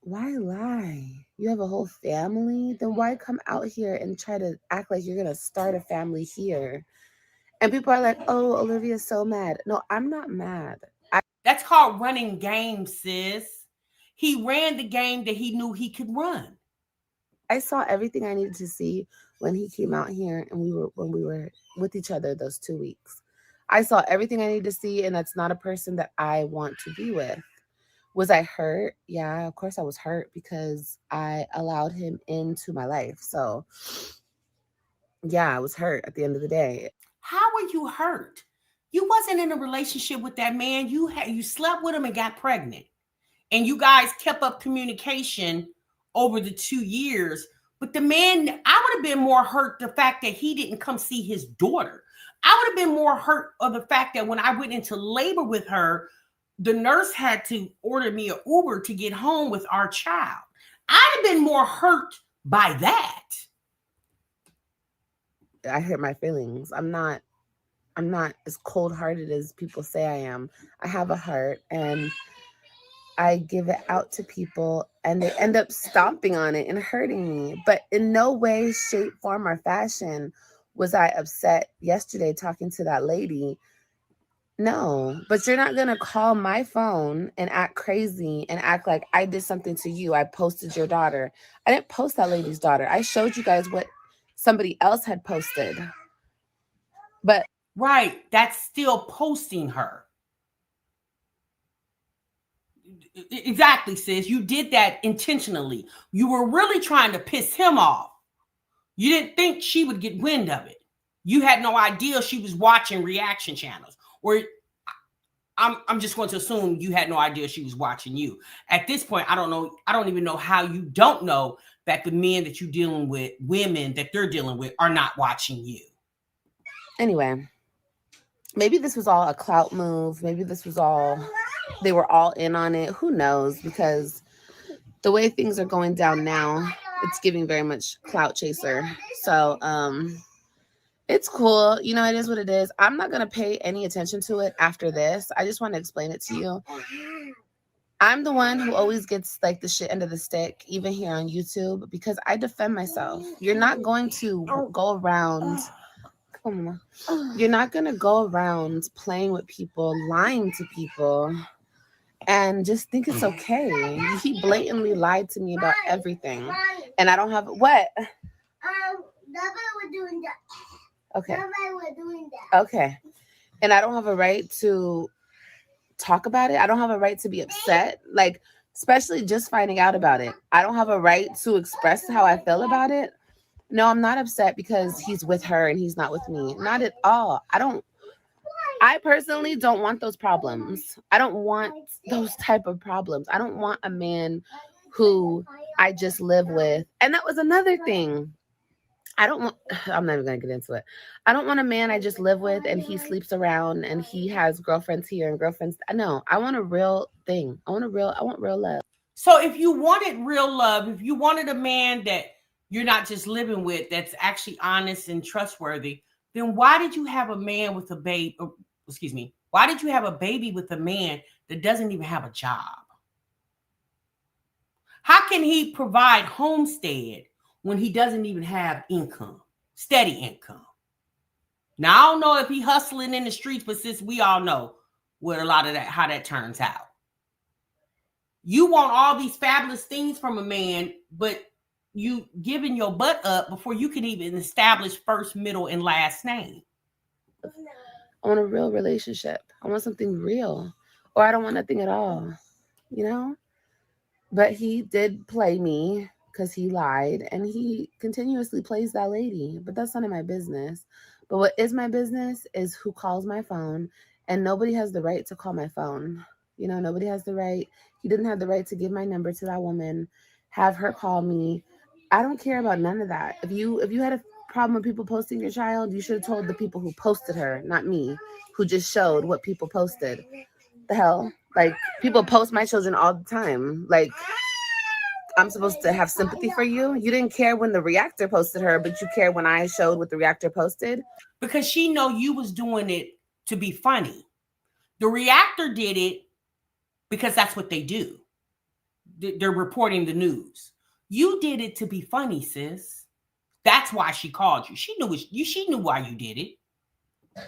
why lie? You have a whole family? Then why come out here and try to act like you're going to start a family here? And people are like, oh, Olivia's so mad. No, I'm not mad. That's called running games, sis. He ran the game that he knew he could run. I saw everything I needed to see when he came out here and when we were with each other those 2 weeks. I saw everything I needed to see, and that's not a person that I want to be with. Was I hurt? Yeah, of course I was hurt, because I allowed him into my life. So yeah, I was hurt at the end of the day. How were you hurt? You wasn't in a relationship with that man. You slept with him and got pregnant. And you guys kept up communication over the 2 years. But the man, I would have been more hurt the fact that he didn't come see his daughter. I would have been more hurt of the fact that when I went into labor with her, the nurse had to order me an Uber to get home with our child. I'd have been more hurt by that. I hurt my feelings. I'm not as cold-hearted as people say I am. I have a heart, and I give it out to people, and they end up stomping on it and hurting me. But in no way, shape, form, or fashion was I upset yesterday talking to that lady. No, but you're not going to call my phone and act crazy and act like I did something to you. I posted your daughter. I didn't post that lady's daughter. I showed you guys what somebody else had posted. But right, that's still posting her. Exactly, sis. You did that intentionally. You were really trying to piss him off. You didn't think she would get wind of it. You had no idea she was watching reaction channels. Or I'm just going to assume you had no idea she was watching you. At this point, I don't know. I don't even know how you don't know that the men that you're dealing with, women that they're dealing with, are not watching you. Anyway, maybe this was all a clout move. Maybe this was all, they were all in on it. Who knows? Because the way things are going down now, it's giving very much clout chaser. So, it's cool. You know, it is what it is. I'm not going to pay any attention to it after this. I just want to explain it to you. I'm the one who always gets like the shit end of the stick, even here on YouTube, because I defend myself. You're not going to go around. Come on. You're not going to go around playing with people, lying to people, and just think it's okay. He blatantly lied to me about everything. And I don't have what? We're doing that. Okay. We're doing that. Okay. And I don't have a right to talk about it. I don't have a right to be upset. Like, especially just finding out about it. I don't have a right to express how I feel about it. No, I'm not upset because he's with her and he's not with me. Not at all. I personally don't want those problems. I don't want those type of problems. I don't want a man who I just live with. And that was another thing. I'm not even going to get into it. I don't want a man I just live with and he sleeps around and he has girlfriends here and girlfriends. No, I want a real thing. I want real love. So if you wanted real love, if you wanted a man that you're not just living with, that's actually honest and trustworthy, then why did you have a man with a baby? Excuse me. Why did you have a baby with a man that doesn't even have a job? How can he provide homestead when he doesn't even have income, steady income? Now, I don't know if he hustling in the streets, but since we all know what a lot of that, how that turns out. You want all these fabulous things from a man, but you giving your butt up before you can even establish first, middle, and last name. I want a real relationship. I want something real, or I don't want nothing at all, you know? But he did play me because he lied, and he continuously plays that lady, but that's none of my business. But what is my business is who calls my phone, and nobody has the right to call my phone. You know, nobody has the right. He didn't have the right to give my number to that woman, have her call me. I don't care about none of that. If you had a problem with people posting your child, you should have told the people who posted her, not me, who just showed what people posted. The hell? Like, people post my children all the time. Like, I'm supposed to have sympathy for you? You didn't care when the reactor posted her, but you cared when I showed what the reactor posted? Because she know you was doing it to be funny. The reactor did it because that's what they do. They're reporting the news. You did it to be funny, sis. That's why she called you. She knew why you did it.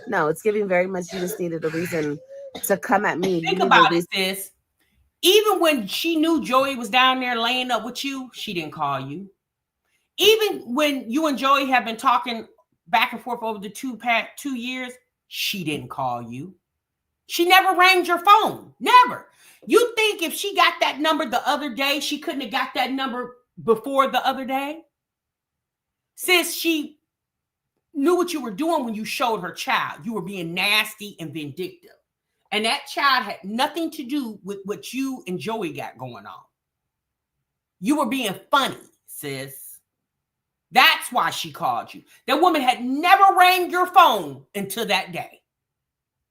No, it's giving very much you just needed a reason to come at me. Think about it, sis. Even when she knew Joey was down there laying up with you, she didn't call you. Even when you and Joey have been talking back and forth over the 2 years, she didn't call you. She never rang your phone. Never. You think if she got that number the other day, she couldn't have got that number before the other day? Sis, she knew what you were doing when you showed her child. You were being nasty and vindictive. And that child had nothing to do with what you and Joey got going on. You were being funny, sis. That's why she called you. That woman had never rang your phone until that day.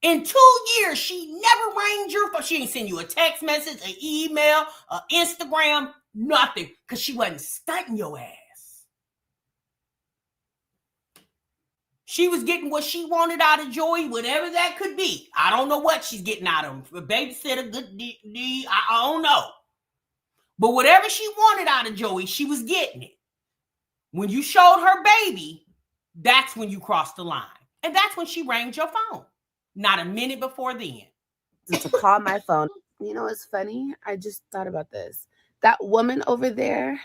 In 2 years, she never rang your phone. She didn't send you a text message, an email, an Instagram, nothing, because she wasn't stunting your ass. She was getting what she wanted out of Joey, whatever that could be. I don't know what she's getting out of him. A babysitter, good deed, I don't know. But whatever she wanted out of Joey, she was getting it. When you showed her baby, that's when you crossed the line. And that's when she rang your phone. Not a minute before then. To call my phone. You know what's funny? I just thought about this. That woman over there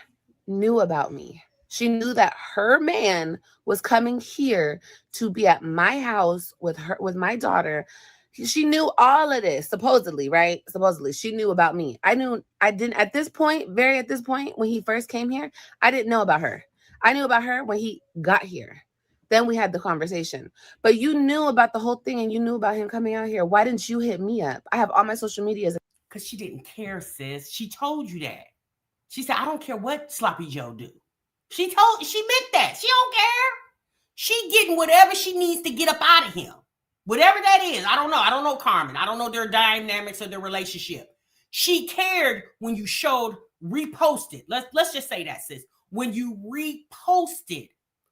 knew about me. She knew that her man was coming here to be at my house with my daughter. She knew all of this, supposedly, right? Supposedly, she knew about me. I didn't at this point, when he first came here, I didn't know about her. I knew about her when he got here. Then we had the conversation. But you knew about the whole thing and you knew about him coming out here. Why didn't you hit me up? I have all my social medias. Because she didn't care, sis. She told you that. She said, I don't care what Sloppy Joe do. She meant that. She don't care. She getting whatever she needs to get up out of him. Whatever that is. I don't know. I don't know Carmen. I don't know their dynamics or their relationship. She cared when you reposted. Let's just say that, sis. When you reposted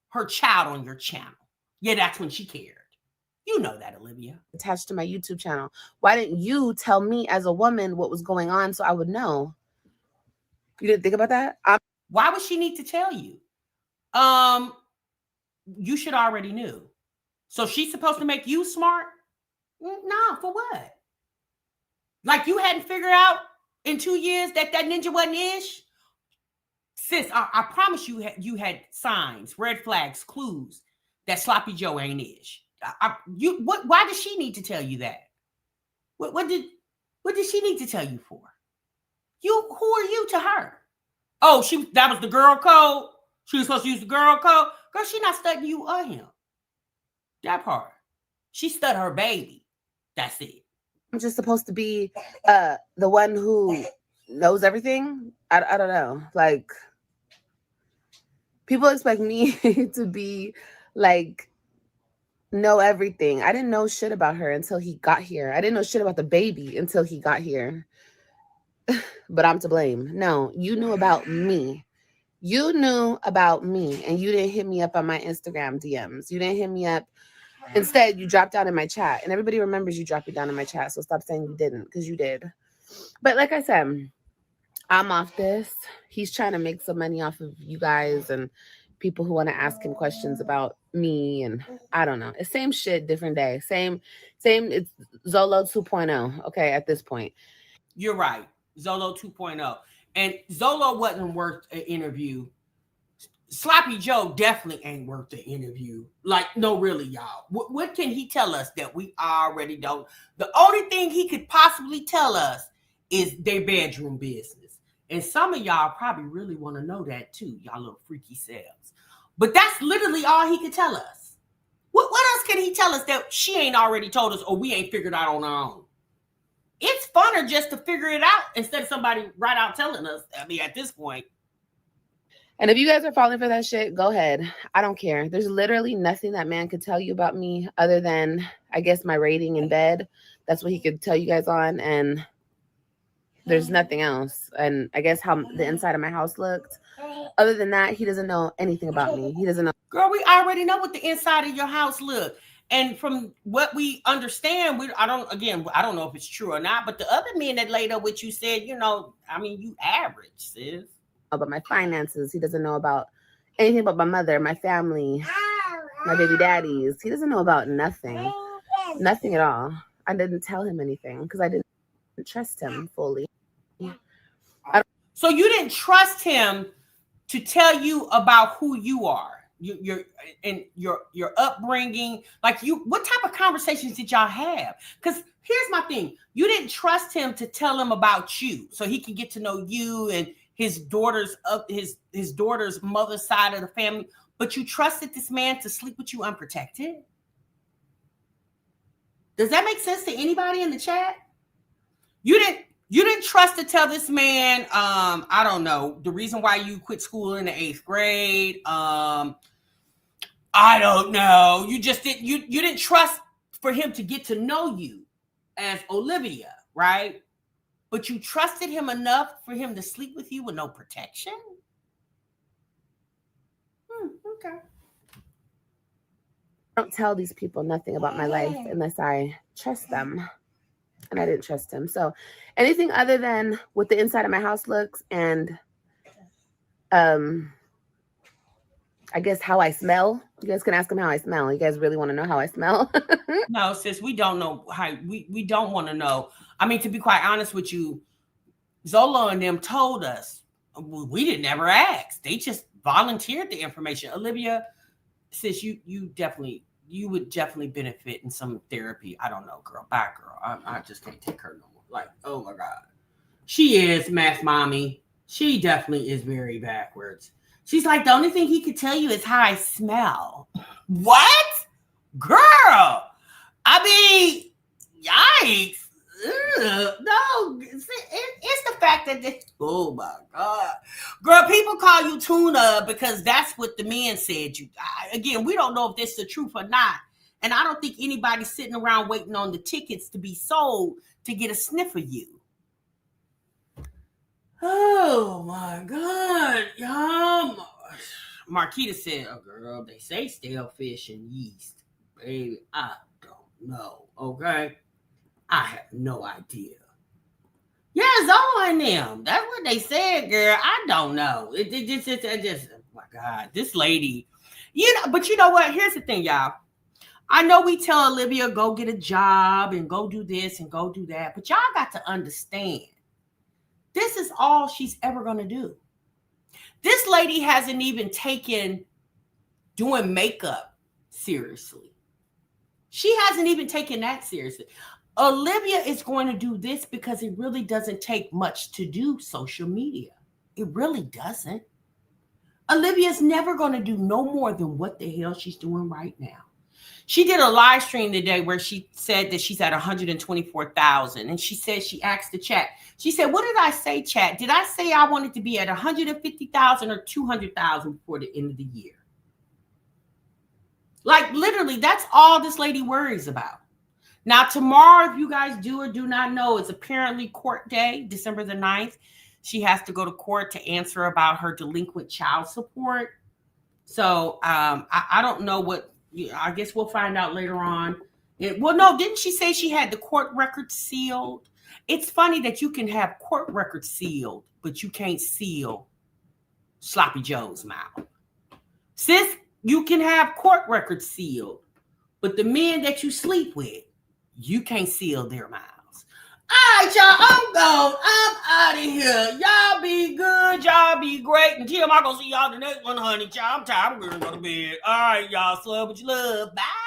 her child on your channel. Yeah, that's when she cared. You know that, Olivia. Attached to my YouTube channel. Why didn't you tell me as a woman what was going on so I would know? You didn't think about that? Why would she need to tell you? You should already knew. So she's supposed to make you smart? No, for what? Like you hadn't figured out in 2 years that ninja wasn't ish? Sis, I promise you had signs, red flags, clues that Sloppy Joe ain't ish. Why does she need to tell you that? What did she need to tell you for? Who are you to her? Oh, that was the girl code. She was supposed to use the girl code. Girl, she not studying you or him. That part. She studied her baby. That's it. I'm just supposed to be the one who knows everything. I don't know. Like, people expect me to be like, know everything. I didn't know shit about her until he got here. I didn't know shit about the baby until he got here. But I'm to blame. No, you knew about me. You knew about me, and you didn't hit me up on my Instagram DMs. You didn't hit me up. Instead, you dropped down in my chat, and everybody remembers you dropped it down in my chat. So stop saying you didn't, because you did. But like I said, I'm off this. He's trying to make some money off of you guys and people who want to ask him questions about me, and I don't know. It's same shit, different day. Same. It's Zolo 2.0. Okay, at this point. You're right. Zolo 2.0. And Zolo wasn't worth an interview. Sloppy Joe definitely ain't worth the interview. Like, no, really, y'all. What can he tell us that we already don't? The only thing he could possibly tell us is their bedroom business. And some of y'all probably really want to know that too, y'all little freaky selves. But that's literally all he could tell us. What else can he tell us that she ain't already told us or we ain't figured out on our own? It's funner just to figure it out instead of somebody right out telling us. I mean, at this point. And if you guys are falling for that shit, go ahead. I don't care. There's literally nothing that man could tell you about me other than, I guess, my rating in bed. That's what he could tell you guys on. And there's nothing else. And I guess how the inside of my house looked. Other than that, he doesn't know anything about me. He doesn't know. Girl, we already know what the inside of your house looked. And from what we understand, I don't know if it's true or not, but the other men that laid up with you said, you average, sis. About my finances. He doesn't know about anything about my mother, my family, my baby daddies. He doesn't know about nothing. Nothing at all. I didn't tell him anything because I didn't trust him fully. So you didn't trust him to tell you about who you are. Your upbringing, what type of conversations did y'all have? Because here's my thing: you didn't trust him to tell him about you, so he can get to know you and his daughter's mother's side of the family. But you trusted this man to sleep with you unprotected. Does that make sense to anybody in the chat? You didn't trust to tell this man, I don't know, the reason why you quit school in the 8th grade. I don't know. You just didn't. You didn't trust for him to get to know you as Olivia, right? But you trusted him enough for him to sleep with you with no protection. Okay. I don't tell these people nothing about my life unless I trust them. And I didn't trust him. So anything other than what the inside of my house looks and I guess how I smell. You guys can ask him how I smell. You guys really want to know how I smell? No, sis, we don't know how we don't want to know. I mean, to be quite honest with you, Zola and them told us. We didn't ever ask. They just volunteered the information. Olivia, sis, you would definitely benefit in some therapy. I don't know, girl. Bye, girl. I just can't take her no more. Like, oh my God. She is, math mommy. She definitely is very backwards. She's like, the only thing he could tell you is how I smell. What? Girl. I mean, yikes. Ugh. No, it's the fact that oh my God. Girl, people call you tuna because that's what the men said. Again, we don't know if this is the truth or not. And I don't think anybody's sitting around waiting on the tickets to be sold to get a sniff of you. Oh my God, y'all. Marquita said, oh girl, they say stale fish and yeast. Baby, I don't know, okay? I have no idea. Yeah, Zola and them. That's what they said, girl. I don't know. It just, oh my God, this lady. But you know what? Here's the thing, y'all. I know we tell Olivia, go get a job and go do this and go do that. But y'all got to understand. This is all she's ever going to do. This lady hasn't even taken doing makeup seriously. She hasn't even taken that seriously. Olivia is going to do this because it really doesn't take much to do social media. It really doesn't. Olivia's never going to do no more than what the hell she's doing right now. She did a live stream today where she said that she's at 124,000. And she said, she asked the chat. She said, what did I say, chat? Did I say I wanted to be at 150,000 or 200,000 before the end of the year? Like, literally, that's all this lady worries about. Now, tomorrow, if you guys do or do not know, it's apparently court day, December the 9th. She has to go to court to answer about her delinquent child support. So I don't know what, I guess we'll find out later on. Well, no, didn't she say she had the court records sealed? It's funny that you can have court records sealed, but you can't seal Sloppy Joe's mouth. Sis, you can have court records sealed, but the men that you sleep with, you can't seal their mouths. All right, y'all, I'm gone. I'm out of here. Y'all be good. Y'all be great. Until I'm going to see y'all the next one, honey. I'm tired. I'm going to go to bed. All right, y'all. Love what you love. Bye.